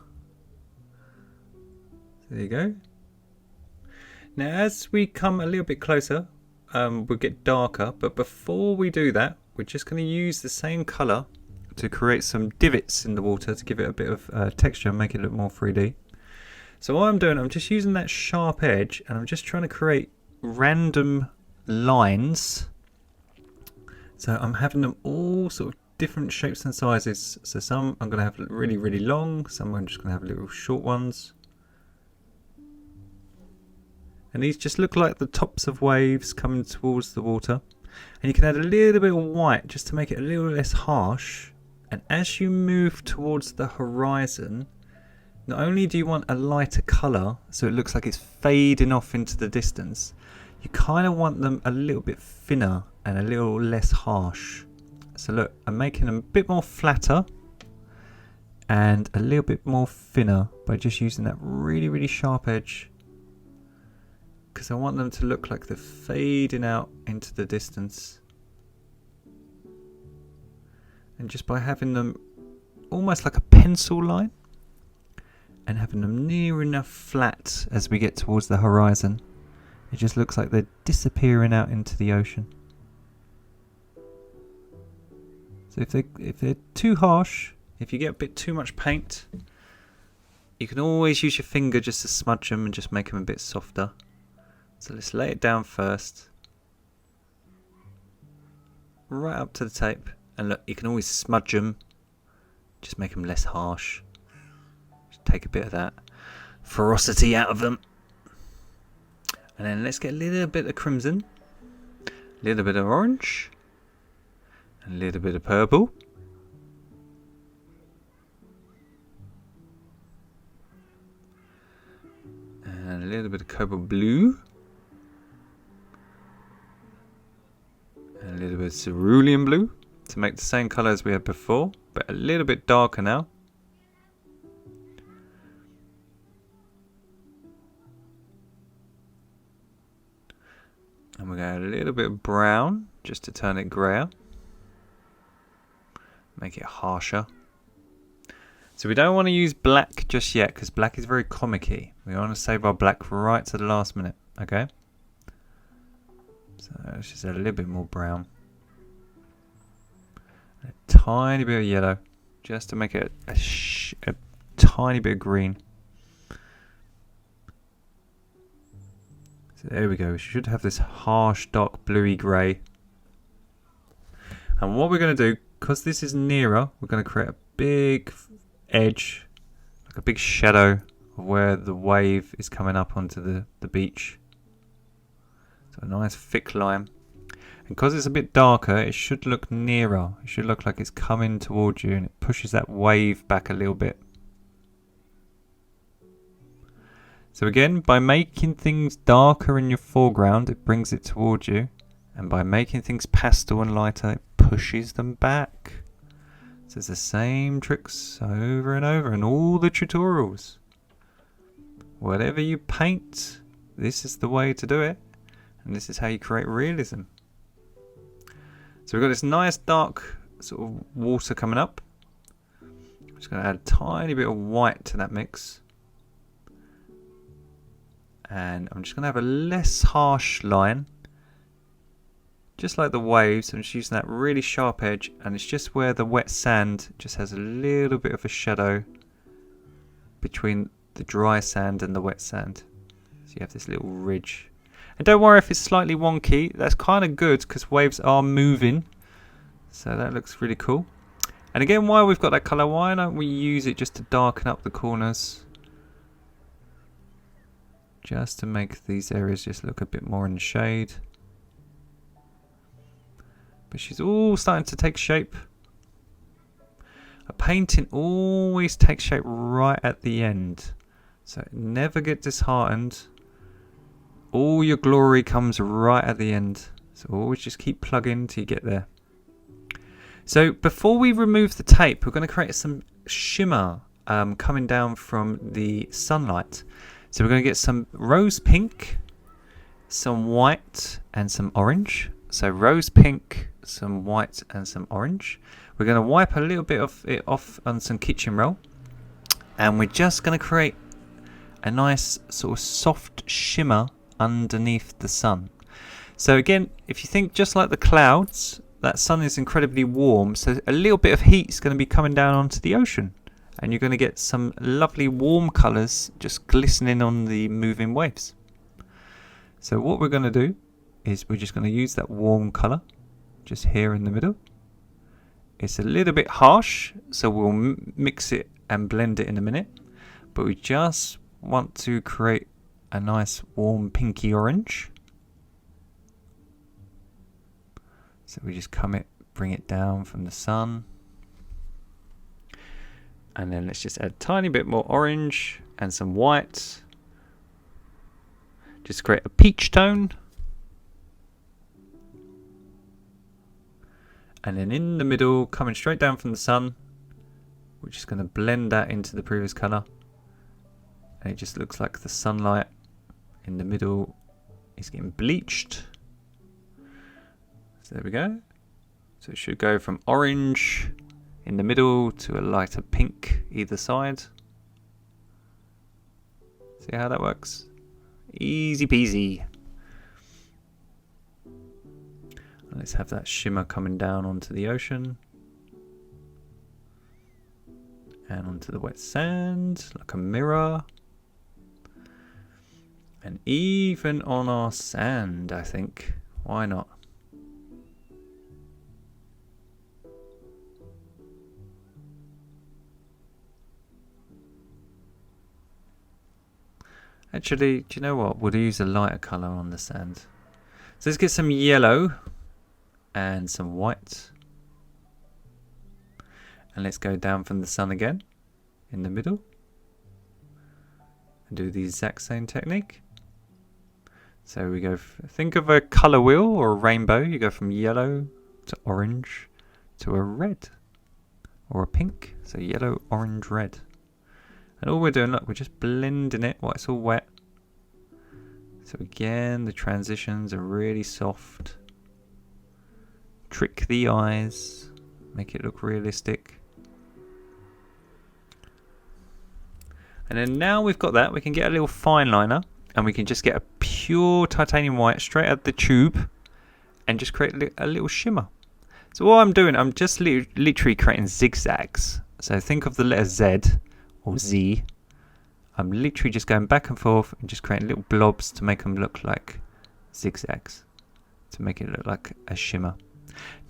So there you go. Now as we come a little bit closer, we'll get darker, but before we do that, we're just going to use the same colour to create some divots in the water to give it a bit of texture and make it look more 3D. So what I'm doing, I'm just using that sharp edge and I'm just trying to create random lines. So I'm having them all sort of different shapes and sizes. So some I'm going to have really, really long, some I'm just going to have little short ones. And these just look like the tops of waves coming towards the water. And you can add a little bit of white just to make it a little less harsh. And as you move towards the horizon, not only do you want a lighter colour, so it looks like it's fading off into the distance, you kind of want them a little bit thinner and a little less harsh. So look, I'm making them a bit more flatter and a little bit more thinner by just using that really, really sharp edge, because I want them to look like they're fading out into the distance. And just by having them almost like a pencil line and having them near enough flat as we get towards the horizon, it just looks like they're disappearing out into the ocean. So if they're too harsh, if you get a bit too much paint, you can always use your finger just to smudge them and just make them a bit softer. So let's lay it down first, right up to the tape, and look, you can always smudge them, just make them less harsh. Just take a bit of that ferocity out of them. And then let's get a little bit of crimson, a little bit of orange, and a little bit of purple. And a little bit of cobalt blue. And a little bit of cerulean blue to make the same colour as we had before, but a little bit darker now. And we're going to add a little bit of brown just to turn it greyer, make it harsher. So we don't want to use black just yet because black is very comic-y. We want to save our black right to the last minute, okay? So let's just add a little bit more brown. A tiny bit of yellow just to make it a tiny bit of green. So there we go. We should have this harsh, dark, bluey grey. And what we're going to do, because this is nearer, we're going to create a big edge, like a big shadow of where the wave is coming up onto the beach. So a nice thick line. And because it's a bit darker, it should look nearer. It should look like it's coming towards you, and it pushes that wave back a little bit. So again, by making things darker in your foreground, it brings it towards you. And by making things pastel and lighter, it pushes them back. So it's the same tricks over and over in all the tutorials. Whatever you paint, this is the way to do it. And this is how you create realism. So we've got this nice dark sort of water coming up. I'm just going to add a tiny bit of white to that mix. And I'm just going to have a less harsh line. Just like the waves, I'm just using that really sharp edge, and it's just where the wet sand just has a little bit of a shadow between the dry sand and the wet sand. So you have this little ridge. And don't worry if it's slightly wonky, that's kind of good because waves are moving. So that looks really cool. And again, while we've got that colour, why don't we use it just to darken up the corners? Just to make these areas just look a bit more in the shade. But she's all starting to take shape. A painting always takes shape right at the end. So never get disheartened. All your glory comes right at the end. So always just keep plugging till you get there. So before we remove the tape, we're going to create some shimmer coming down from the sunlight. So we're going to get some rose pink, some white and some orange. So rose pink, some white and some orange. We're going to wipe a little bit of it off on some kitchen roll. And we're just going to create a nice sort of soft shimmer underneath the sun. So again, if you think just like the clouds, that sun is incredibly warm, so a little bit of heat is going to be coming down onto the ocean, and you're going to get some lovely warm colours just glistening on the moving waves. So what we're going to do is we're just going to use that warm colour just here in the middle, It's a little bit harsh, so we'll mix it and blend it in a minute. But we just want to create a nice warm pinky orange. So we just bring it down from the sun. And then let's just add a tiny bit more orange and some white. Just create a peach tone. And then in the middle, coming straight down from the sun, we're just going to blend that into the previous colour. And it just looks like the sunlight in the middle is getting bleached. So there we go. So it should go from orange in the middle to a lighter pink either side. See how that works? Easy peasy. And let's have that shimmer coming down onto the ocean. And onto the wet sand, like a mirror. And even on our sand, I think. Why not? Actually, do you know what? We'll use a lighter colour on the sand. So let's get some yellow and some white. And let's go down from the sun again in the middle. And do the exact same technique. So we go, think of a colour wheel or a rainbow. You go from yellow to orange to a red or a pink. So yellow, orange, red. And all we're doing, look, we're just blending it while it's all wet. So again, the transitions are really soft. Trick the eyes, make it look realistic. And then now we've got that, we can get a little fine liner and we can just get a pure titanium white straight out the tube and just create a little shimmer. So what I'm doing, I'm just literally creating zigzags. So think of the letter Z or Z. I'm literally just going back and forth and just creating little blobs to make them look like zigzags, to make it look like a shimmer.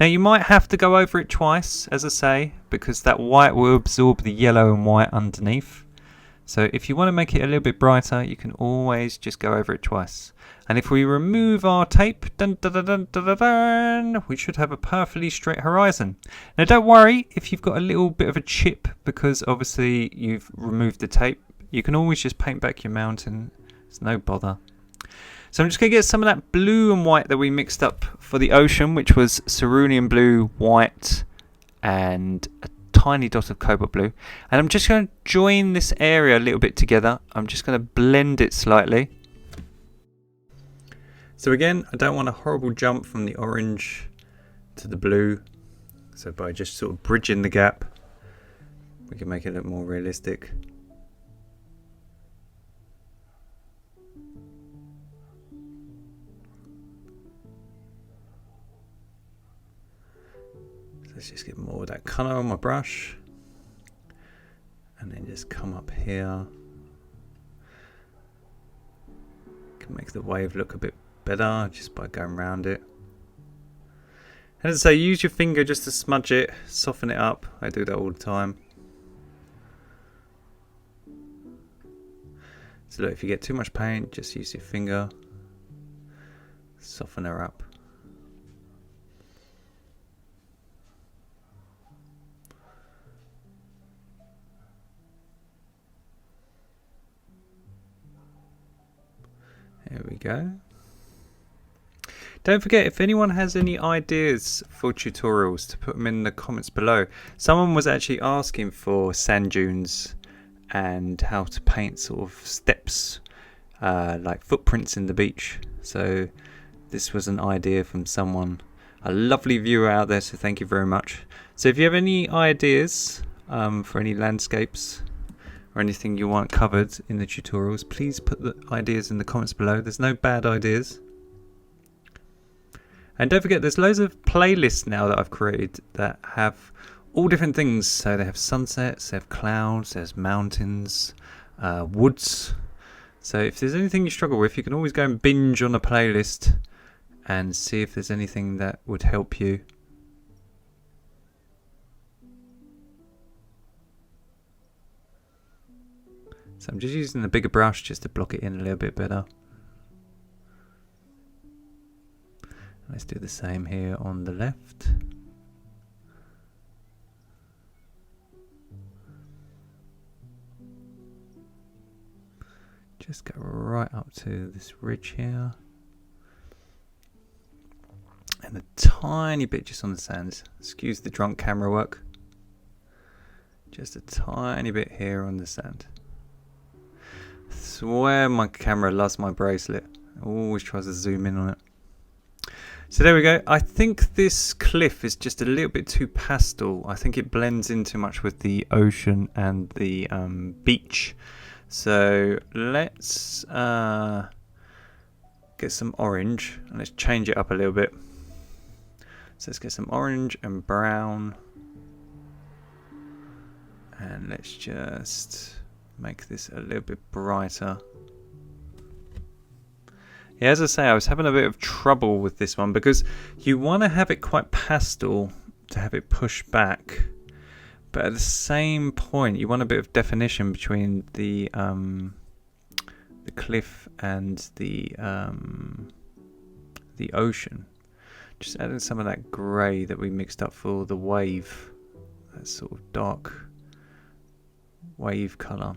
Now you might have to go over it twice, as I say, because that white will absorb the yellow and white underneath. So if you want to make it a little bit brighter, you can always just go over it twice. And if we remove our tape, dun, dun, dun, dun, dun, dun, dun, we should have a perfectly straight horizon. Now don't worry if you've got a little bit of a chip, because obviously you've removed the tape. You can always just paint back your mountain. It's no bother. So I'm just going to get some of that blue and white that we mixed up for the ocean, which was cerulean blue, white, and a tiny dot of cobalt blue. And I'm just going to join this area a little bit together. I'm just going to blend it slightly. So again, I don't want a horrible jump from the orange to the blue. So by just sort of bridging the gap, we can make it look more realistic. Let's just get more of that colour on my brush and then just come up here. Can make the wave look a bit better just by going around it. And as I say, use your finger just to smudge it, soften it up. I do that all the time. So look, if you get too much paint, just use your finger, soften her up. There we go. Don't forget, if anyone has any ideas for tutorials, to put them in the comments below. Someone was actually asking for sand dunes and how to paint sort of steps, like footprints in the beach. So this was an idea from someone, a lovely viewer out there, so thank you very much. So if you have any ideas for any landscapes or anything you want covered in the tutorials, please put the ideas in the comments below. There's no bad ideas. And don't forget, there's loads of playlists now that I've created that have all different things. So they have sunsets, they have clouds, there's mountains, woods. So if there's anything you struggle with, you can always go and binge on a playlist and see if there's anything that would help you. So I'm just using the bigger brush just to block it in a little bit better. Let's do the same here on the left. Just go right up to this ridge here. And a tiny bit just on the sands. Excuse the drunk camera work. Just a tiny bit here on the sand. I swear my camera loves my bracelet. It always tries to zoom in on it. So there we go. I think this cliff is just a little bit too pastel. I think it blends in too much with the ocean and the beach. So let's get some orange and let's change it up a little bit. So let's get some orange and brown. And let's just make this a little bit brighter. Yeah, as I say, I was having a bit of trouble with this one because you want to have it quite pastel to have it push back, but at the same point you want a bit of definition between the cliff and the ocean. Just adding some of that grey that we mixed up for the wave, that sort of dark wave colour.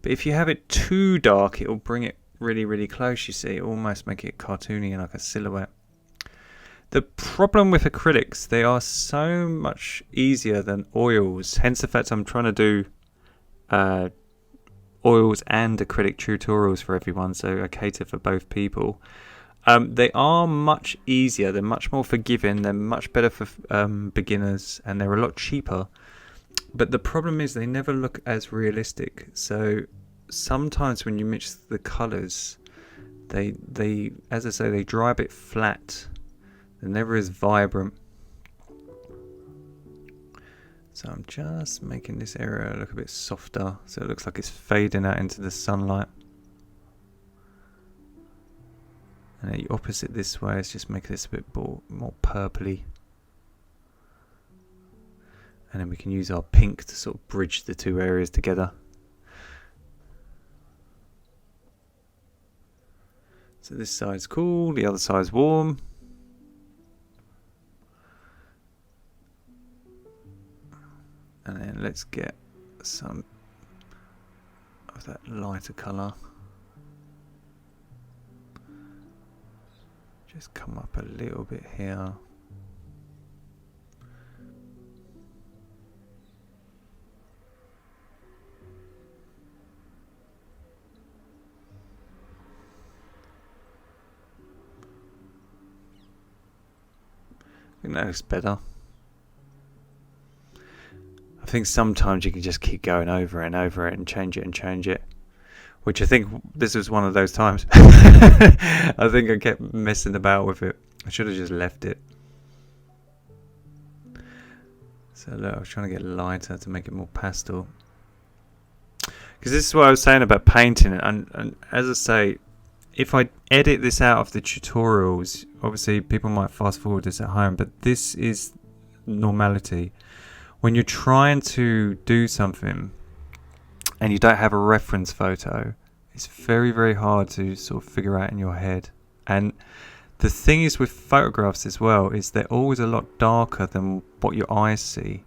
But if you have it too dark, it'll bring it really close, you see, almost make it cartoony and like a silhouette. The problem with acrylics, they are so much easier than oils, hence the fact I'm trying to do oils and acrylic tutorials for everyone, so I cater for both people. They are much easier, they're much more forgiving, they're much better for beginners, and they're a lot cheaper. But the problem is they never look as realistic. So sometimes when you mix the colours, they as I say, they dry a bit flat. They're never as vibrant. So I'm just making this area look a bit softer, so it looks like it's fading out into the sunlight. And the opposite this way is just making this a bit more purpley. And then we can use our pink to sort of bridge the two areas together. So this side's cool, the other side's warm. And then let's get some of that lighter colour. Just come up a little bit here. I think that looks better. I think sometimes you can just keep going over and over it and change it, which I think this was one of those times. I think I kept messing about with it. I should have just left it. So look, I was trying to get lighter to make it more pastel, because this is what I was saying about painting it. And as I say, if I edit this out of the tutorials, obviously people might fast forward this at home, but this is normality. When you're trying to do something and you don't have a reference photo, it's very hard to sort of figure out in your head. And the thing is with photographs as well, is they're always a lot darker than what your eyes see.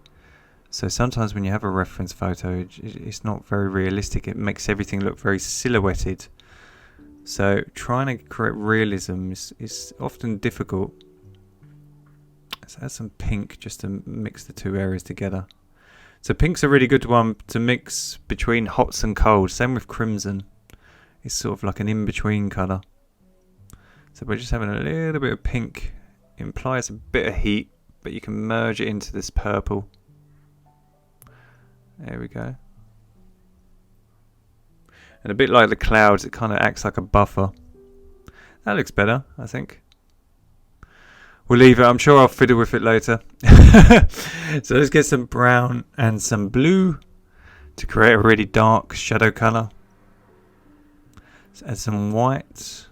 So sometimes when you have a reference photo, it's not very realistic. It makes everything look very silhouetted. So trying to create realism is often difficult. Let's add some pink just to mix the two areas together. So pink's a really good one to mix between hots and colds. Same with crimson. It's sort of like an in-between colour. So by just having a little bit of pink, it implies a bit of heat, but you can merge it into this purple. There we go. And a bit like the clouds, it kind of acts like a buffer. That looks better, I think. We'll leave it. I'm sure I'll fiddle with it later. So let's get some brown and some blue to create a really dark shadow colour. Let's add some white.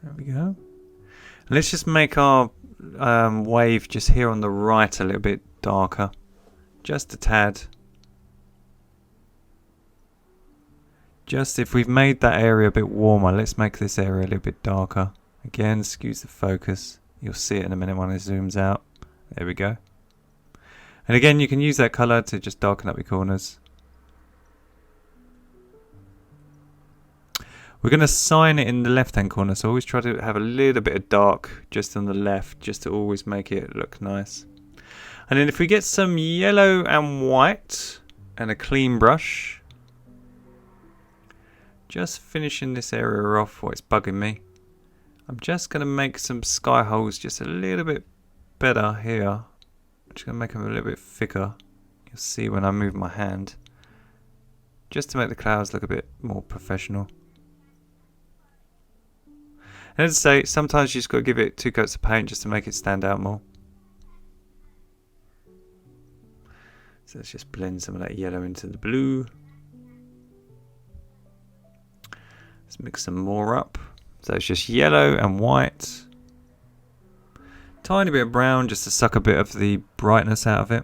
There we go. And let's just make our wave just here on the right a little bit darker. Just a tad. Just if we've made that area a bit warmer, let's make this area a little bit darker. Again, skews the focus. You'll see it in a minute when it zooms out. There we go. And again, you can use that colour to just darken up your corners. We're going to sign it in the left hand corner, so always try to have a little bit of dark just on the left, just to always make it look nice. And then if we get some yellow and white and a clean brush, just finishing this area off where it's bugging me. I'm just going to make some sky holes just a little bit better here. I'm just going to make them a little bit thicker. You'll see when I move my hand. Just to make the clouds look a bit more professional. And as I say, sometimes you just got to give it 2 coats of paint just to make it stand out more. So let's just blend some of that yellow into the blue. Let's mix some more up. So it's just yellow and white. Tiny bit of brown just to suck a bit of the brightness out of it.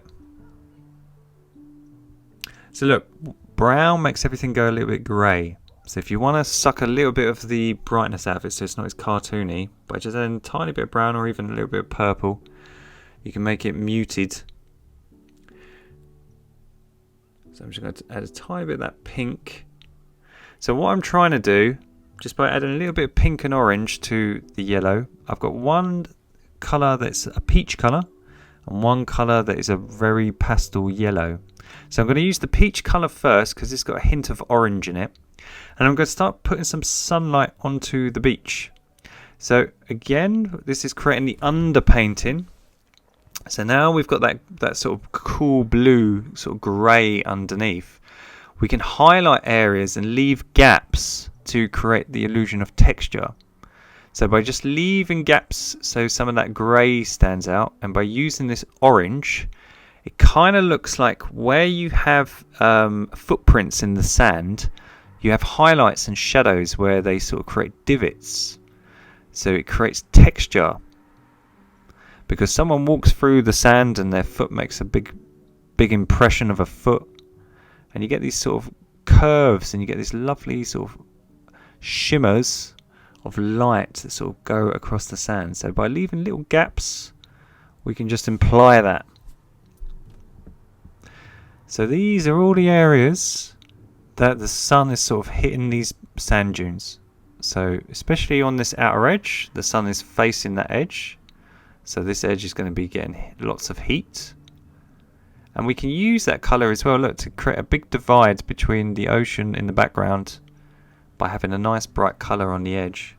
So look, brown makes everything go a little bit grey. So if you want to suck a little bit of the brightness out of it so it's not as cartoony, by just adding a tiny bit of brown or even a little bit of purple, you can make it muted. So I'm just going to add a tiny bit of that pink. So what I'm trying to do, just by adding a little bit of pink and orange to the yellow, I've got one colour that's a peach colour and one colour that is a very pastel yellow. So I'm going to use the peach colour first because it's got a hint of orange in it. And I'm going to start putting some sunlight onto the beach. So again, this is creating the underpainting. So now we've got that sort of cool blue, sort of grey underneath. We can highlight areas and leave gaps to create the illusion of texture. So by just leaving gaps so some of that grey stands out, and by using this orange, it kind of looks like where you have footprints in the sand, you have highlights and shadows where they sort of create divots. So it creates texture. Because someone walks through the sand and their foot makes a big impression of a foot. And you get these sort of curves and you get these lovely sort of shimmers of light that sort of go across the sand. So by leaving little gaps, we can just imply that. So these are all the areas that the sun is sort of hitting these sand dunes. So especially on this outer edge, the sun is facing that edge. So this edge is going to be getting lots of heat. And we can use that colour as well, look, to create a big divide between the ocean in the background by having a nice bright colour on the edge.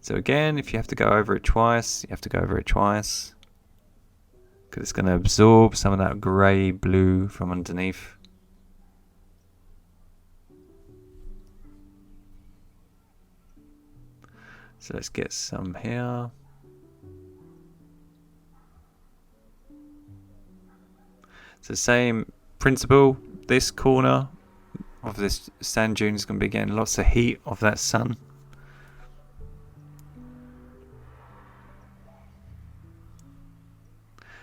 So again, if you have to go over it twice, you have to go over it twice. Because it's going to absorb some of that grey blue from underneath. So let's get some here. So same principle, this corner of this sand dune is going to be getting lots of heat of that sun.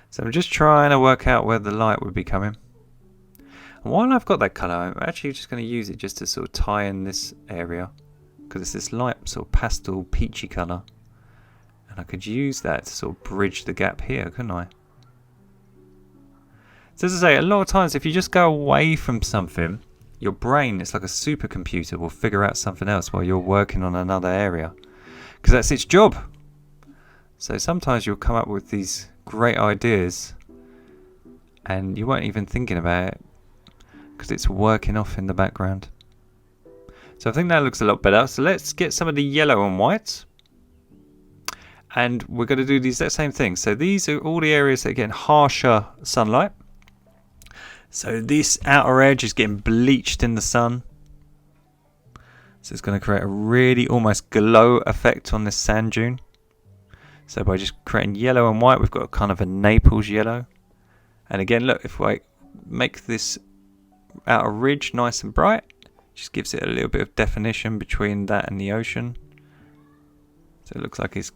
So I'm just trying to work out where the light would be coming. And while I've got that colour, I'm actually just going to use it just to sort of tie in this area. Because it's this light sort of pastel peachy colour. And I could use that to sort of bridge the gap here, couldn't I? So as I say, a lot of times if you just go away from something, your brain, it's like a supercomputer, will figure out something else while you're working on another area. Because that's its job. So sometimes you'll come up with these great ideas and you weren't even thinking about it because it's working off in the background. So I think that looks a lot better. So let's get some of the yellow and white. And we're going to do the exact same thing. So these are all the areas that are getting harsher sunlight. So this outer edge is getting bleached in the sun. So it's going to create a really almost glow effect on this sand dune. So by just creating yellow and white, we've got kind of a Naples yellow. And again, look, if I make this outer ridge nice and bright, just gives it a little bit of definition between that and the ocean. So it looks like it's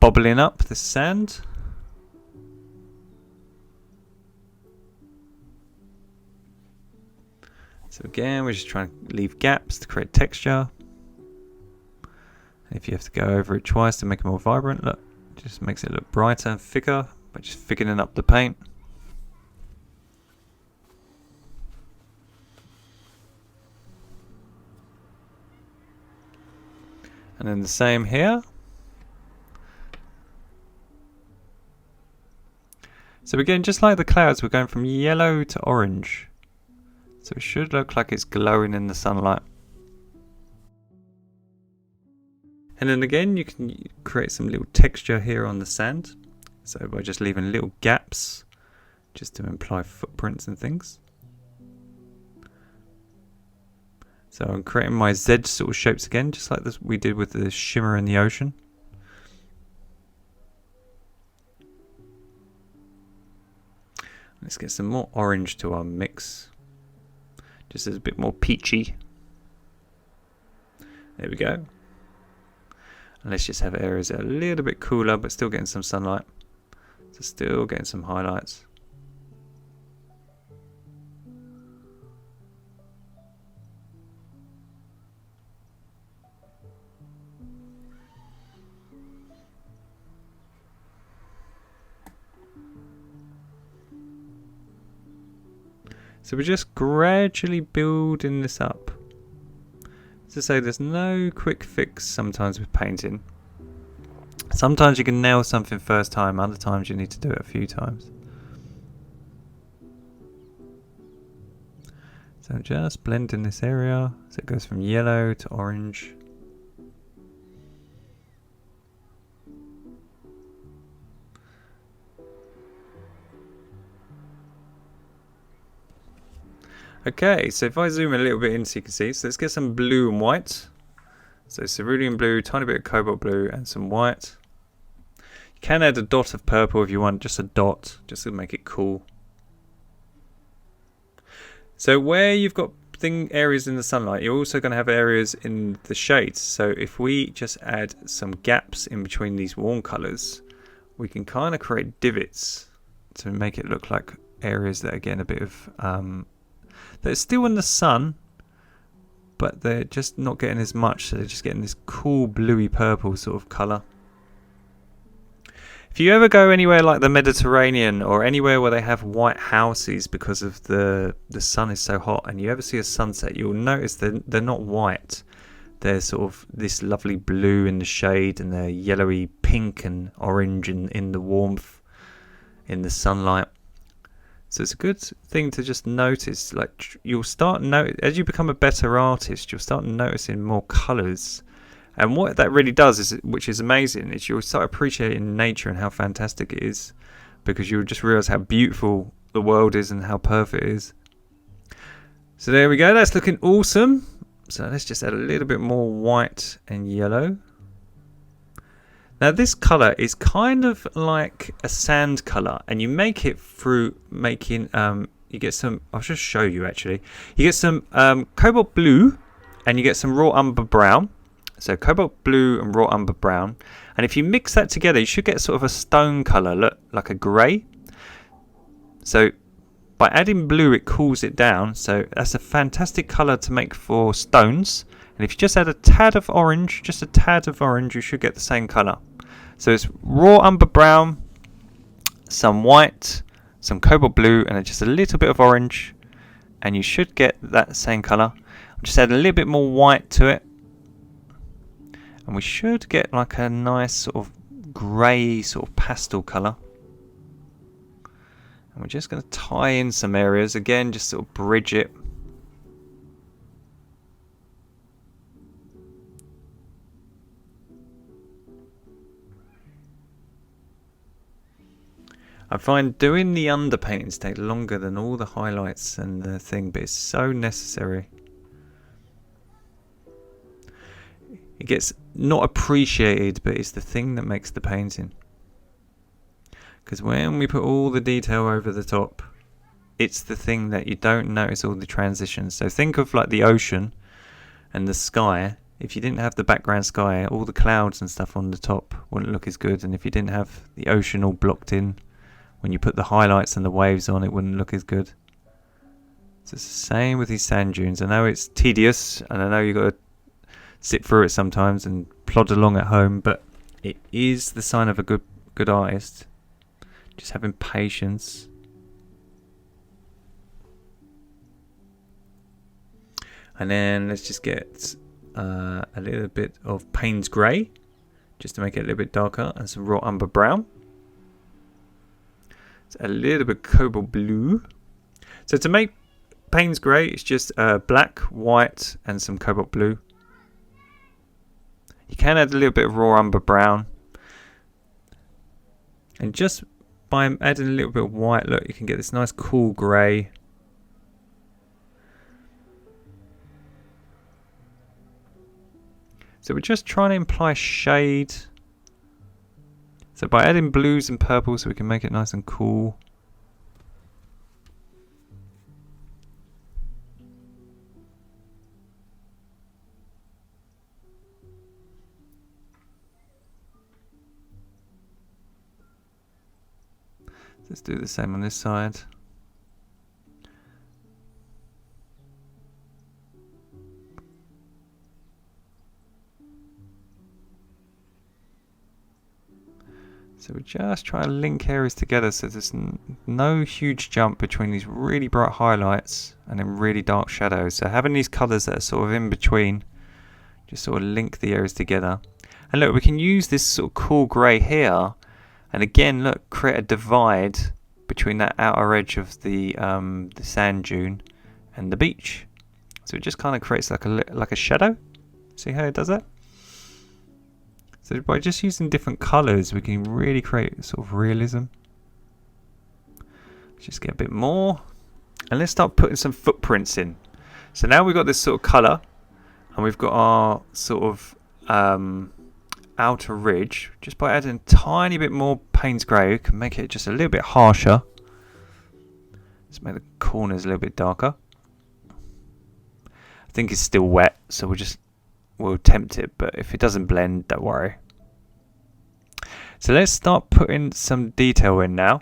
bobbling up the sand. So again, we're just trying to leave gaps to create texture. If you have to go over it twice to make it more vibrant, look, just makes it look brighter and thicker by just thickening up the paint. And then the same here. So again, just like the clouds, we're going from yellow to orange. So it should look like it's glowing in the sunlight. And then again, you can create some little texture here on the sand. So by just leaving little gaps, just to imply footprints and things. So I'm creating my Z sort of shapes again, just like this we did with the shimmer in the ocean. Let's get some more orange to our mix. Just as a bit more peachy. There we go. And let's just have areas that are a little bit cooler but still getting some sunlight. So still getting some highlights. So we're just gradually building this up. To say there's no quick fix sometimes with painting. Sometimes you can nail something first time, other times you need to do it a few times. So just blend in this area, so it goes from yellow to orange. Okay, so if I zoom a little bit in so you can see, so let's get some blue and white. So cerulean blue, tiny bit of cobalt blue and some white. You can add a dot of purple if you want, just a dot, just to make it cool. So where you've got areas in the sunlight, you're also going to have areas in the shades. So if we just add some gaps in between these warm colours, we can kind of create divots to make it look like areas that are getting a bit of... they're still in the sun, but they're just not getting as much, so they're just getting this cool bluey purple sort of colour. If you ever go anywhere like the Mediterranean or anywhere where they have white houses because of the sun is so hot, and you ever see a sunset, you'll notice they're not white. They're sort of this lovely blue in the shade, and they're yellowy pink and orange in the warmth, in the sunlight. So it's a good thing to just notice. Like you'll start as you become a better artist, you'll start noticing more colours. And what that really does is, which is amazing, is you'll start appreciating nature and how fantastic it is, because you'll just realise how beautiful the world is and how perfect it is. So there we go. That's looking awesome. So let's just add a little bit more white and yellow. Now this colour is kind of like a sand colour, and you make it through making, you get some, I'll just show you actually. You get some cobalt blue, and you get some raw umber brown. So cobalt blue and raw umber brown. And if you mix that together, you should get sort of a stone colour, look like a grey. So by adding blue, it cools it down. So that's a fantastic colour to make for stones. And if you just add a tad of orange, just a tad of orange, you should get the same colour. So it's raw umber brown, some white, some cobalt blue, and just a little bit of orange. And you should get that same colour. I'll just add a little bit more white to it. And we should get like a nice sort of grey sort of pastel colour. And we're just going to tie in some areas. Again, just sort of bridge it. I find doing the underpaintings take longer than all the highlights and the thing, but it's so necessary. It gets not appreciated, but it's the thing that makes the painting. Because when we put all the detail over the top, it's the thing that you don't notice all the transitions. So think of like the ocean and the sky. If you didn't have the background sky, all the clouds and stuff on the top wouldn't look as good. And if you didn't have the ocean all blocked in, when you put the highlights and the waves on, it wouldn't look as good. So it's the same with these sand dunes. I know it's tedious, and I know you've got to sit through it sometimes and plod along at home, but it is the sign of a good artist. Just having patience. And then let's just get a little bit of Payne's Grey, just to make it a little bit darker, and some raw umber brown. So a little bit cobalt blue. So to make Payne's Grey, it's just black, white, and some cobalt blue. You can add a little bit of raw umber brown. And just by adding a little bit of white, look, you can get this nice cool grey. So we're just trying to imply shade. So by adding blues and purples, so we can make it nice and cool. Let's do the same on this side. So we just try to link areas together so there's no huge jump between these really bright highlights and then really dark shadows. So having these colours that are sort of in between, just sort of link the areas together. And look, we can use this sort of cool grey here, and again, look, create a divide between that outer edge of the sand dune and the beach. So it just kind of creates like a shadow. See how it does that? So by just using different colours, we can really create sort of realism. Let's just get a bit more. And let's start putting some footprints in. So now we've got this sort of colour, and we've got our sort of outer ridge. Just by adding a tiny bit more Payne's Grey, we can make it just a little bit harsher. Let's make the corners a little bit darker. I think it's still wet, so we'll tempt it, but if it doesn't blend, don't worry. So let's start putting some detail in now.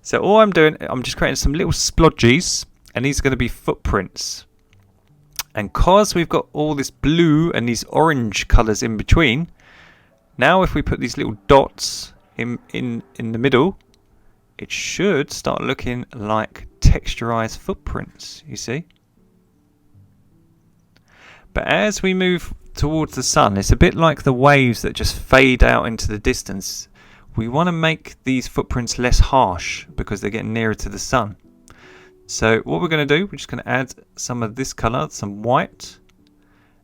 So all I'm doing, I'm just creating some little splodges, and these are going to be footprints. And because we've got all this blue and these orange colours in between, now if we put these little dots in the middle, it should start looking like texturized footprints, you see. But as we move towards the sun, it's a bit like the waves that just fade out into the distance. We want to make these footprints less harsh because they're getting nearer to the sun. So what we're going to do, we're just going to add some of this colour, some white,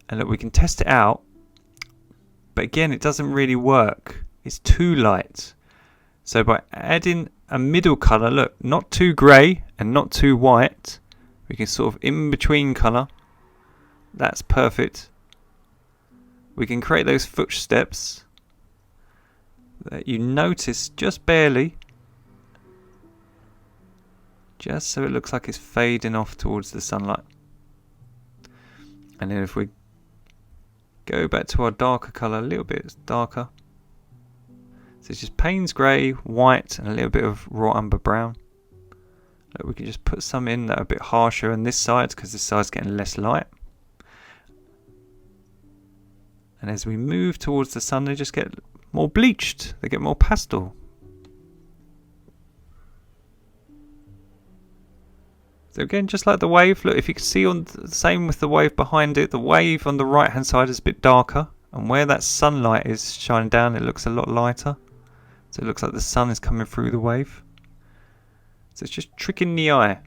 and look, we can test it out. But again, it doesn't really work. It's too light. So by adding a middle colour, look, not too grey and not too white, we can sort of in between colour. That's perfect. We can create those footsteps that you notice just barely, just so it looks like it's fading off towards the sunlight. And then if we go back to our darker colour, a little bit darker, so it's just Payne's Grey, white, and a little bit of raw umber brown. Look, we can just put some in that are a bit harsher on this side because this side's getting less light. And as we move towards the sun, they just get more bleached. They get more pastel. So again, just like the wave, look, if you can see on the same with the wave behind it, the wave on the right hand side is a bit darker. And where that sunlight is shining down, it looks a lot lighter. So it looks like the sun is coming through the wave. So it's just tricking the eye.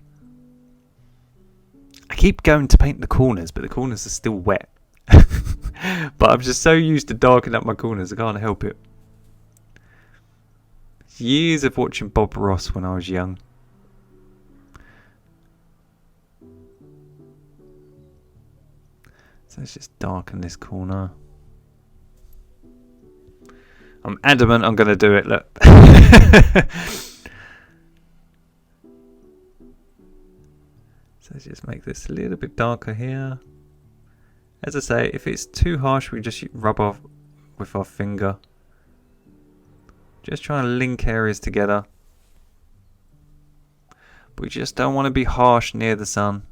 I keep going to paint the corners, but the corners are still wet. But I'm just so used to darkening up my corners, I can't help it. Years of watching Bob Ross when I was young. So let's just darken this corner. I'm adamant I'm going to do it, look. So let's just make this a little bit darker here. As I say, if it's too harsh, we just rub off with our finger. Just trying to link areas together. But we just don't want to be harsh near the sun.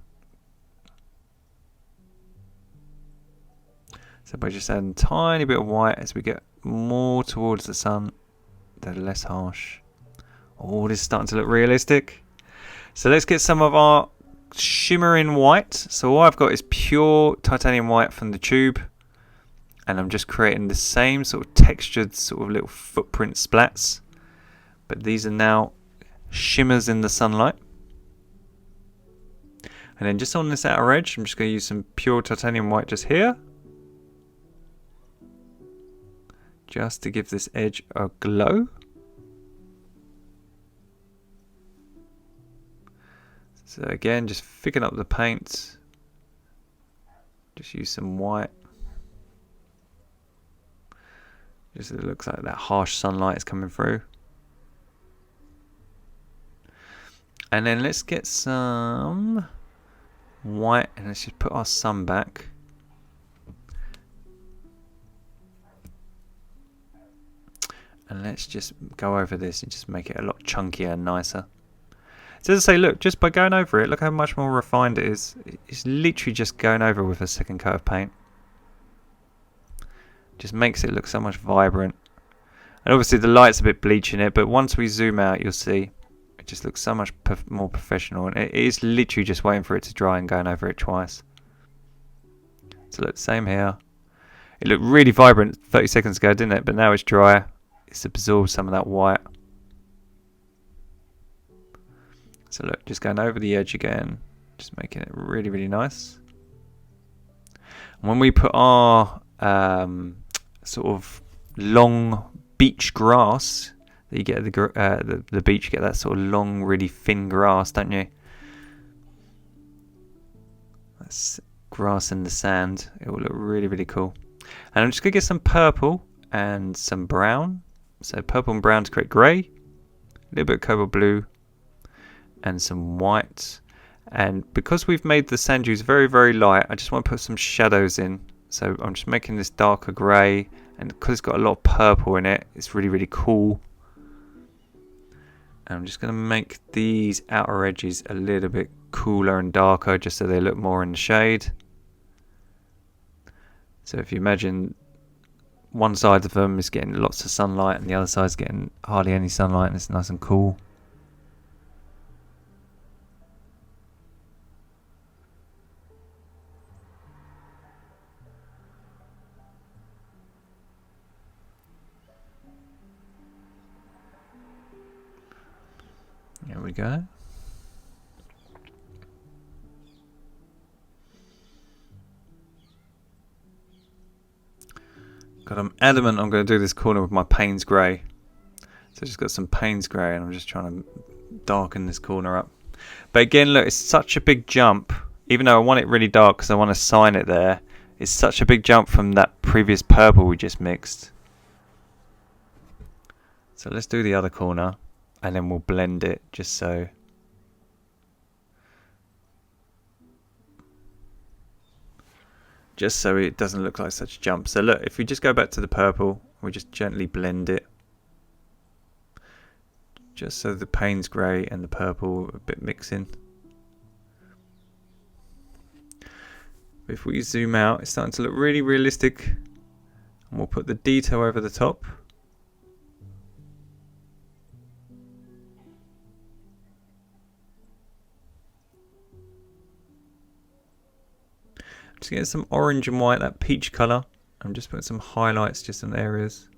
So by just adding a tiny bit of white as we get more towards the sun, they're less harsh. Oh, this is starting to look realistic. So let's get some of our shimmering white. So all I've got is pure titanium white from the tube. And I'm just creating the same sort of textured sort of little footprint splats. But these are now shimmers in the sunlight. And then just on this outer edge, I'm just going to use some pure titanium white just here. Just to give this edge a glow. So again, just thicken up the paint. Just use some white. Just so it looks like that harsh sunlight is coming through. And then let's get some white and let's just put our sun back. And let's just go over this and just make it a lot chunkier and nicer. So as I say, look, just by going over it, look how much more refined it is. It's literally just going over with a second coat of paint. Just makes it look so much vibrant. And obviously the light's a bit bleach in it, but once we zoom out, you'll see it just looks so much more professional. And it is literally just waiting for it to dry and going over it twice. So look, same here. It looked really vibrant 30 seconds ago, didn't it? But now it's dry. It's absorbed some of that white. So look, just going over the edge again, just making it really, really nice. And when we put our sort of long beach grass that you get at the beach, you get that sort of long, really thin grass, don't you? That's grass in the sand. It will look really, really cool. And I'm just going to get some purple and some brown. So purple and brown to create grey, a little bit of cobalt blue, and some white. And because we've made the sand dunes very, very light, I just want to put some shadows in. So I'm just making this darker grey, and because it's got a lot of purple in it, it's really, really cool. And I'm just going to make these outer edges a little bit cooler and darker, just so they look more in the shade. So if you imagine one side of them is getting lots of sunlight and the other side is getting hardly any sunlight, and it's nice and cool. There we go. God, I'm adamant I'm going to do this corner with my Payne's Grey. So I just got some Payne's Grey and I'm just trying to darken this corner up. But again, look, it's such a big jump. Even though I want it really dark because I want to sign it there, it's such a big jump from that previous purple we just mixed. So let's do the other corner and then we'll blend it just so. Just so it doesn't look like such a jump. So look, if we just go back to the purple, we just gently blend it. Just so the Payne's Grey and the purple are a bit mixing. If we zoom out, it's starting to look really realistic. And we'll put the detail over the top. Just getting some orange and white, that peach colour. I'm just putting some highlights just in areas.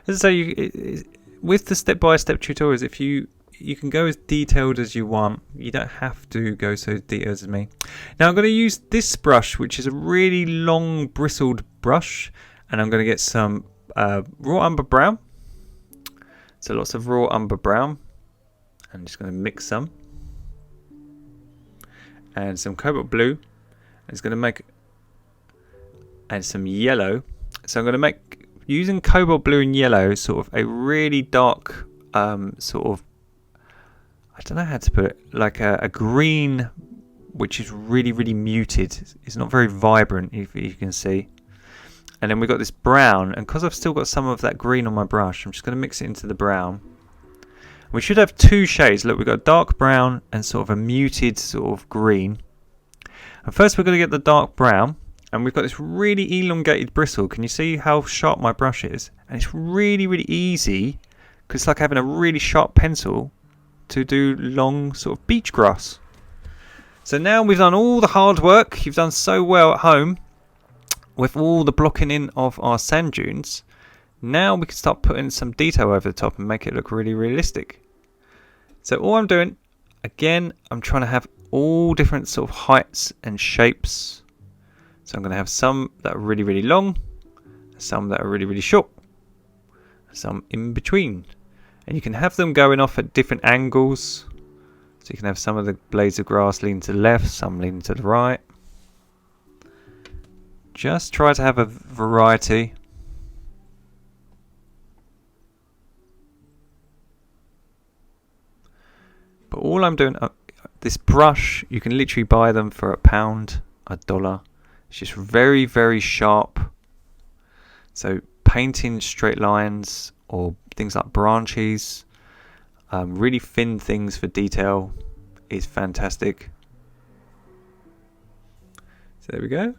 As I say, with the step-by-step tutorials, if you can go as detailed as you want. You don't have to go so detailed as me. Now I'm going to use this brush, which is a really long bristled brush, and I'm going to get some raw umber brown. So lots of raw umber brown. I'm just going to mix some. And some cobalt blue. It's going to make, and some yellow. So I'm going to make, using cobalt blue and yellow, sort of a really dark, sort of, I don't know how to put it, like a green, which is really, really muted. It's not very vibrant, if you can see. And then we've got this brown, and because I've still got some of that green on my brush, I'm just going to mix it into the brown. We should have two shades. Look, we've got dark brown and sort of a muted sort of green. And first we're going to get the dark brown, and we've got this really elongated bristle. Can you see how sharp my brush is? And it's really, really easy, because it's like having a really sharp pencil to do long sort of beach grass. So now we've done all the hard work. You've done so well at home with all the blocking in of our sand dunes. Now we can start putting some detail over the top and make it look really realistic. So all I'm doing, again, I'm trying to have all different sort of heights and shapes. So I'm going to have some that are really, really long, some that are really, really short, some in between. And you can have them going off at different angles. So you can have some of the blades of grass leaning to the left, some leaning to the right. Just try to have a variety. But all I'm doing, this brush, you can literally buy them for £1, $1. It's just very, very sharp. So painting straight lines or things like branches, really thin things for detail is fantastic. So there we go.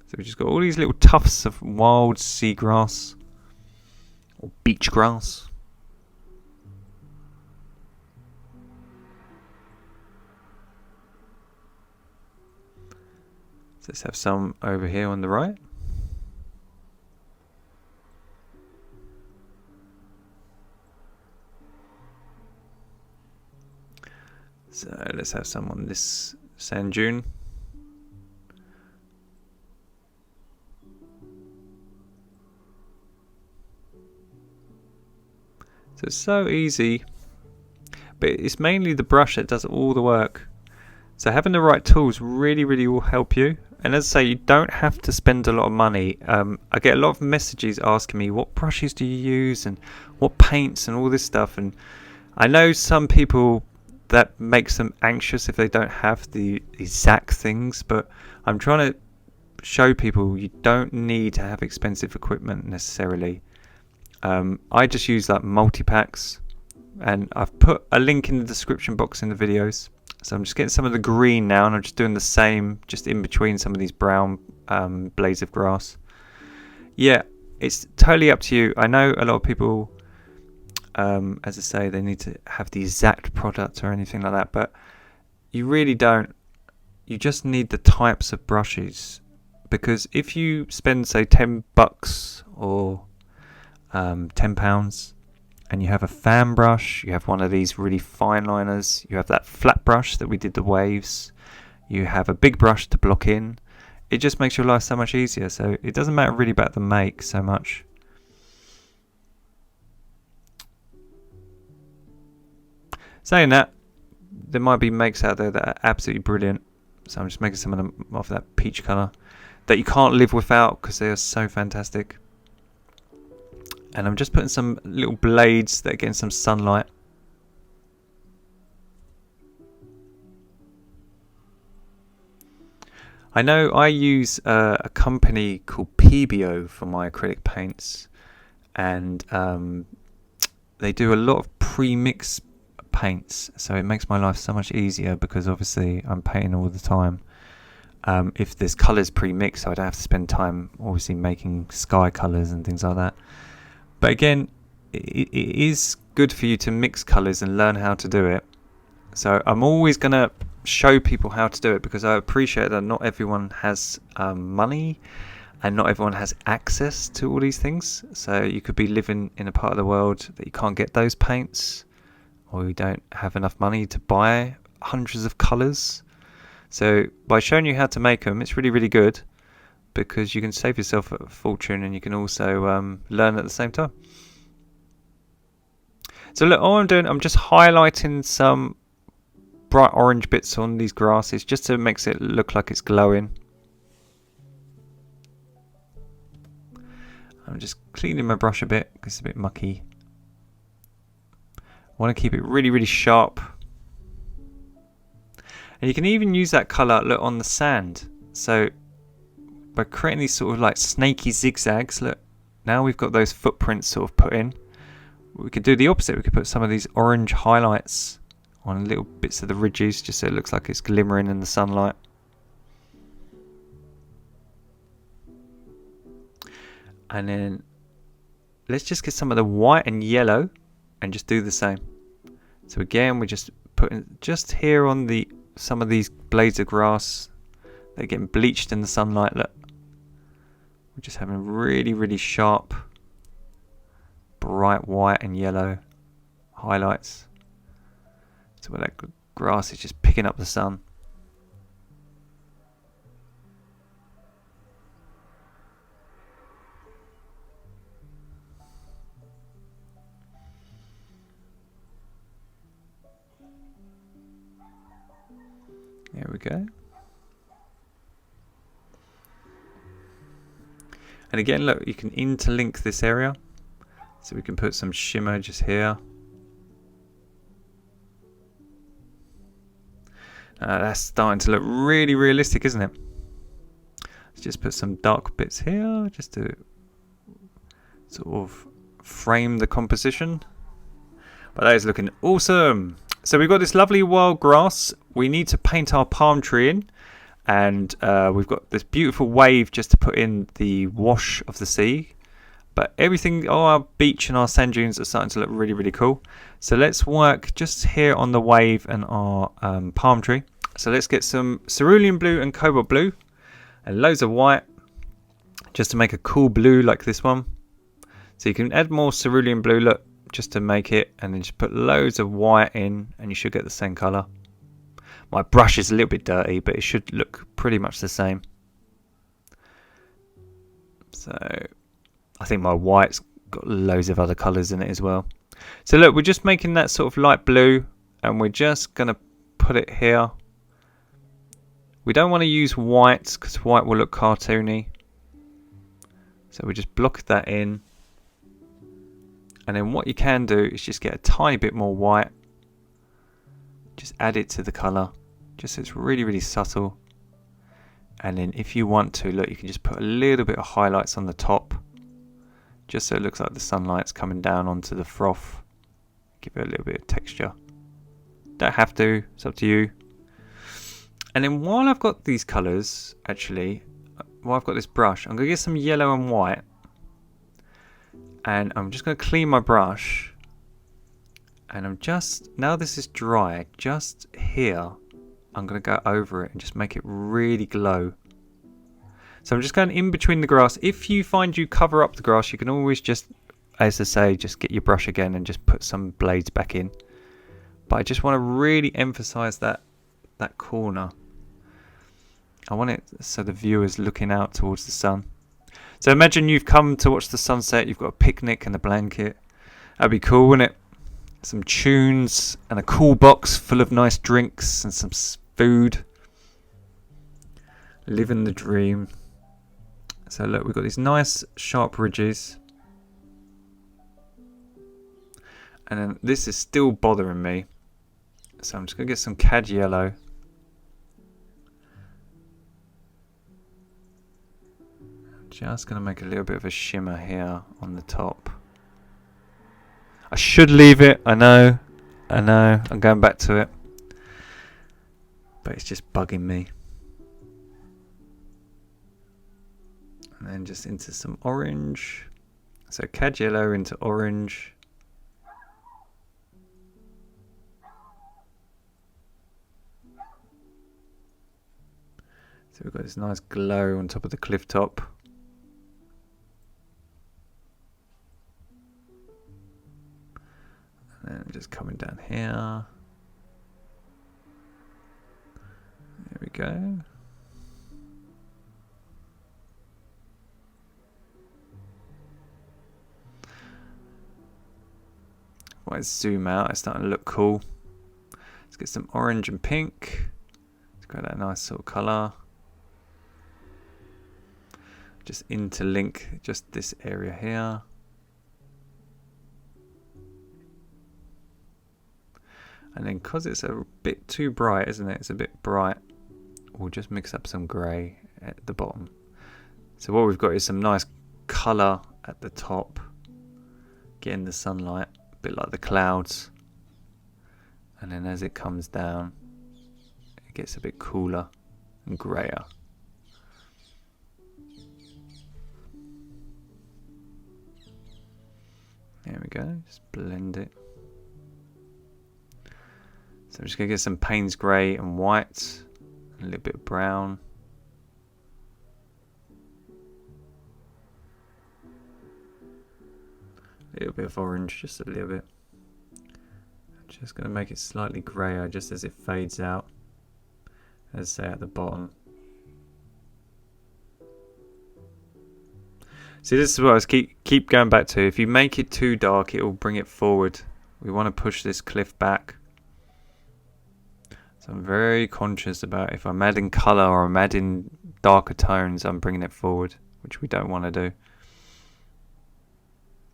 So we've just got all these little tufts of wild seagrass or beach grass. So let's have some over here on the right. So let's have some on this sand dune. So it's so easy, but it's mainly the brush that does all the work. So having the right tools really, really will help you. And as I say, you don't have to spend a lot of money. I get a lot of messages asking me, what brushes do you use and what paints and all this stuff. And I know some people that makes them anxious if they don't have the exact things, but I'm trying to show people you don't need to have expensive equipment necessarily. I just use like multi-packs, and I've put a link in the description box in the videos. So I'm just getting some of the green now, and I'm just doing the same just in between some of these brown blades of grass. Yeah, it's totally up to you. I know a lot of people, as I say, they need to have the exact product or anything like that, but you really don't. You just need the types of brushes, because if you spend say $10 or £10 and you have a fan brush, you have one of these really fine liners, you have that flat brush that we did the waves, you have a big brush to block in, it just makes your life so much easier. So it doesn't matter really about the make so much. Saying that, there might be makes out there that are absolutely brilliant, so I'm just making some of them of that peach colour that you can't live without because they are so fantastic. And I'm just putting some little blades that are getting some sunlight. I know I use a company called PBO for my acrylic paints, and they do a lot of pre-mix paints, so it makes my life so much easier because obviously I'm painting all the time. If there's colours pre-mixed, I don't have to spend time obviously making sky colours and things like that. But again, it is good for you to mix colours and learn how to do it. So I'm always going to show people how to do it, because I appreciate that not everyone has money and not everyone has access to all these things. So you could be living in a part of the world that you can't get those paints, or you don't have enough money to buy hundreds of colours. So by showing you how to make them, it's really, really good, because you can save yourself a fortune and you can also learn at the same time. So look, all I'm doing, I'm just highlighting some bright orange bits on these grasses just to make it look like it's glowing. I'm just cleaning my brush a bit because it's a bit mucky. I want to keep it really, really sharp. And you can even use that colour, look, on the sand. So by creating these sort of like snaky zigzags. Look, now we've got those footprints sort of put in. We could do the opposite. We could put some of these orange highlights on little bits of the ridges, just so it looks like it's glimmering in the sunlight. And then let's just get some of the white and yellow and just do the same. So again, we're just putting just here on some of these blades of grass. They're getting bleached in the sunlight. Look, we're just having really, really sharp, bright white and yellow highlights. So where that grass is just picking up the sun. There we go. And again, look, you can interlink this area. So we can put some shimmer just here. That's starting to look really realistic, isn't it? Let's just put some dark bits here, just to sort of frame the composition. But that is looking awesome. So we've got this lovely wild grass. We need to paint our palm tree in. And we've got this beautiful wave just to put in the wash of the sea. But everything, all our beach and our sand dunes are starting to look really, really cool. So let's work just here on the wave and our palm tree. So let's get some cerulean blue and cobalt blue and loads of white just to make a cool blue like this one. So you can add more cerulean blue, look, just to make it, and then just put loads of white in and you should get the same colour. My brush is a little bit dirty, but it should look pretty much the same. So I think my white's got loads of other colours in it as well. So look, we're just making that sort of light blue and we're just going to put it here. We don't want to use white because white will look cartoony. So we just block that in. And then what you can do is just get a tiny bit more white. Just add it to the colour. Just so it's really, really subtle. And then if you want to, look, you can just put a little bit of highlights on the top. Just so it looks like the sunlight's coming down onto the froth. Give it a little bit of texture. Don't have to, it's up to you. And then while I've got these colours, actually, while I've got this brush, I'm going to get some yellow and white. And I'm just going to clean my brush. And I'm just, now this is dry, just here, I'm going to go over it and just make it really glow. So I'm just going in between the grass. If you find you cover up the grass, you can always just, as I say, just get your brush again and just put some blades back in. But I just want to really emphasize that corner. I want it so the viewer's looking out towards the sun. So imagine you've come to watch the sunset, you've got a picnic and a blanket. That'd be cool, wouldn't it? Some tunes and a cool box full of nice drinks and some food. Living the dream. So look, we've got these nice sharp ridges. And then this is still bothering me. So I'm just going to get some cad yellow. Just going to make a little bit of a shimmer here on the top. I should leave it, I know, I'm going back to it. But it's just bugging me. And then just into some orange. So cad yellow into orange. So we've got this nice glow on top of the cliff top. And just coming down here. There we go. If I zoom out, it's starting to look cool. Let's get some orange and pink. Let's get that nice sort of colour. Just interlink just this area here. And then because it's a bit too bright, isn't it? It's a bit bright. We'll just mix up some grey at the bottom. So what we've got is some nice colour at the top, getting the sunlight, a bit like the clouds. And then as it comes down, it gets a bit cooler and greyer. There we go, just blend it. So I'm just going to get some Payne's grey and white, and a little bit of brown. A little bit of orange, just a little bit. I'm just going to make it slightly greyer just as it fades out, as I say at the bottom. See, this is what I was keep going back to. If you make it too dark, it will bring it forward. We want to push this cliff back. So I'm very conscious about if I'm adding colour or I'm adding darker tones, I'm bringing it forward, which we don't want to do.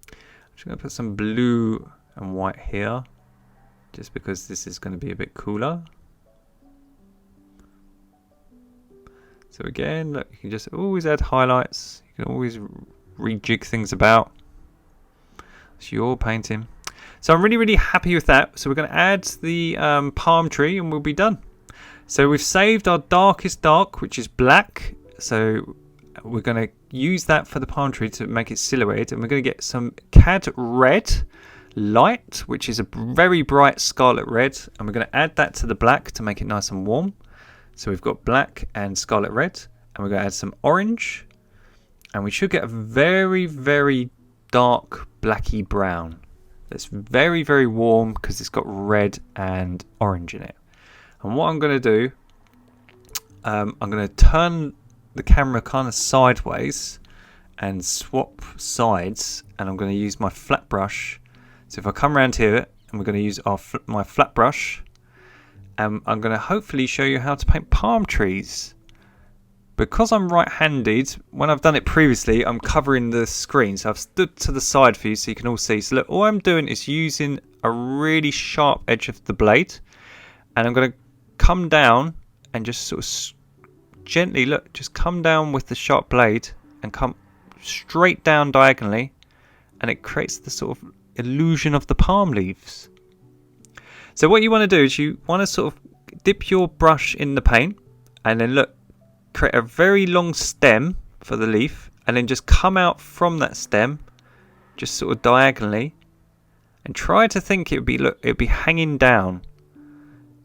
I'm just going to put some blue and white here, just because this is going to be a bit cooler. So again, look, you can just always add highlights. You can always rejig things about. It's your painting. So I'm really happy with that. So we're going to add the palm tree and we'll be done. So we've saved our darkest dark, which is black. So we're going to use that for the palm tree to make it silhouetted. And we're going to get some cad red light, which is a very bright scarlet red. And we're going to add that to the black to make it nice and warm. So we've got black and scarlet red. And we're going to add some orange. And we should get a very dark blacky brown. That's very warm because it's got red and orange in it. And what I'm going to do, I'm going to turn the camera kind of sideways and swap sides. And I'm going to use my flat brush. So if I come around here and we're going to use my flat brush. I'm going to hopefully show you how to paint palm trees. Because I'm right-handed, when I've done it previously, I'm covering the screen. So I've stood to the side for you so you can all see. So look, all I'm doing is using a really sharp edge of the blade. And I'm going to come down and just sort of gently, look, just come down with the sharp blade and come straight down diagonally. And it creates the sort of illusion of the palm leaves. So what you want to do is you want to sort of dip your brush in the paint. And then look. Create a very long stem for the leaf and then just come out from that stem just sort of diagonally and try to think it'd be hanging down,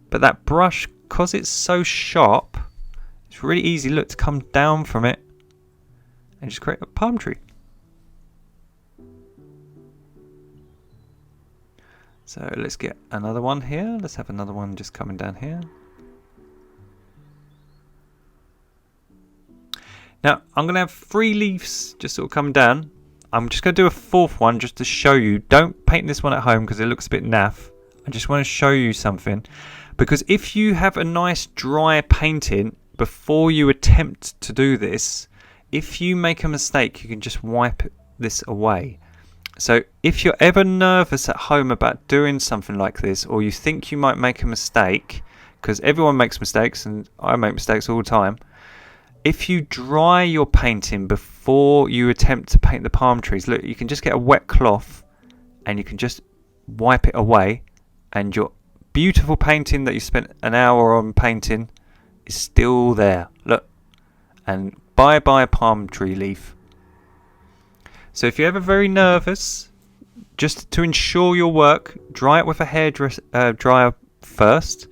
but that brush, because it's so sharp, it's really easy to come down from it and just create a palm tree. So let's get another one here. Let's have another one just coming down here. Now, I'm going to have 3 leaves just sort of come down. I'm just going to do a 4th one just to show you. Don't paint this one at home because it looks a bit naff. I just want to show you something. Because if you have a nice dry painting before you attempt to do this, if you make a mistake, you can just wipe this away. So if you're ever nervous at home about doing something like this, or you think you might make a mistake, because everyone makes mistakes and I make mistakes all the time, if you dry your painting before you attempt to paint the palm trees, look, you can just get a wet cloth and you can just wipe it away and your beautiful painting that you spent an hour on painting is still there. Look, and bye palm tree leaf. So if you're ever very nervous, just to ensure your work, dry it with a hairdryer first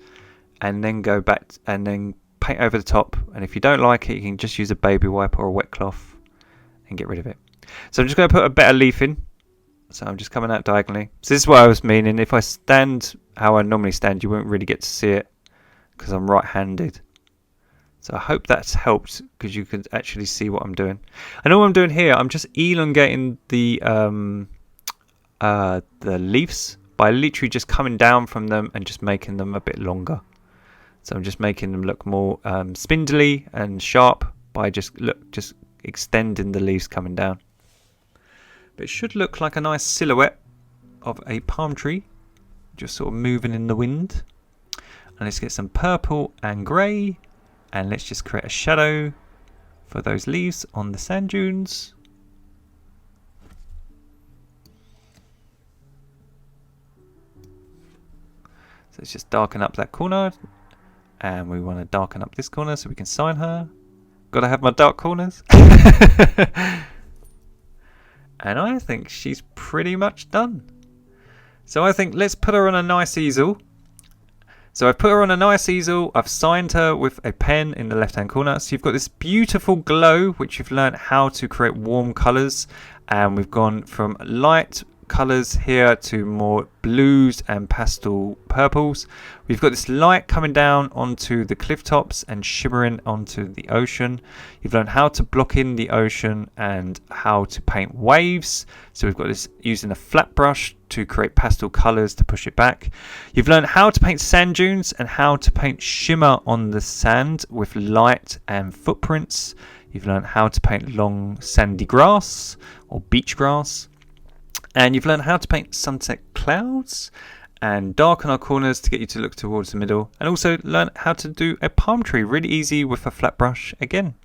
and then go back and then paint over the top, and if you don't like it you can just use a baby wipe or a wet cloth and get rid of it. So I'm just going to put a better leaf in, so I'm just coming out diagonally. So this is what I was meaning. If I stand how I normally stand, you won't really get to see it because I'm right-handed. So I hope that's helped because you can actually see what I'm doing. And all I'm doing here, I'm just elongating the leaves by literally just coming down from them and just making them a bit longer. So I'm just making them look more spindly and sharp by just extending the leaves coming down. But it should look like a nice silhouette of a palm tree, just sort of moving in the wind. And let's get some purple and grey, and let's just create a shadow for those leaves on the sand dunes. So let's just darken up that corner, and we want to darken up this corner so we can sign her. Gotta have my dark corners. And I think she's pretty much done. So I think let's put her on a nice easel. So I've put her on a nice easel. I've signed her with a pen in the left hand corner. So you've got this beautiful glow, which you've learned how to create warm colours. And we've gone from light colours here to more blues and pastel purples. We've got this light coming down onto the cliff tops and shimmering onto the ocean. You've learned how to block in the ocean and how to paint waves. So we've got this using a flat brush to create pastel colours to push it back. You've learned how to paint sand dunes and how to paint shimmer on the sand with light and footprints. You've learned how to paint long sandy grass or beach grass. And you've learned how to paint sunset clouds and darken our corners to get you to look towards the middle. And also learn how to do a palm tree really easy with a flat brush again.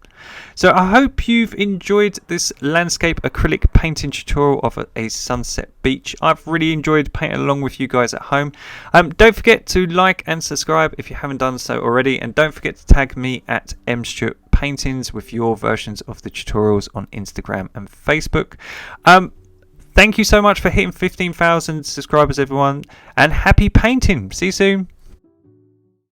So I hope you've enjoyed this landscape acrylic painting tutorial of a sunset beach. I've really enjoyed painting along with you guys at home. Don't forget to like and subscribe if you haven't done so already. And don't forget to tag me at mstuartpaintings with your versions of the tutorials on Instagram and Facebook. Thank you so much for hitting 15,000 subscribers, everyone, and happy painting. See you soon.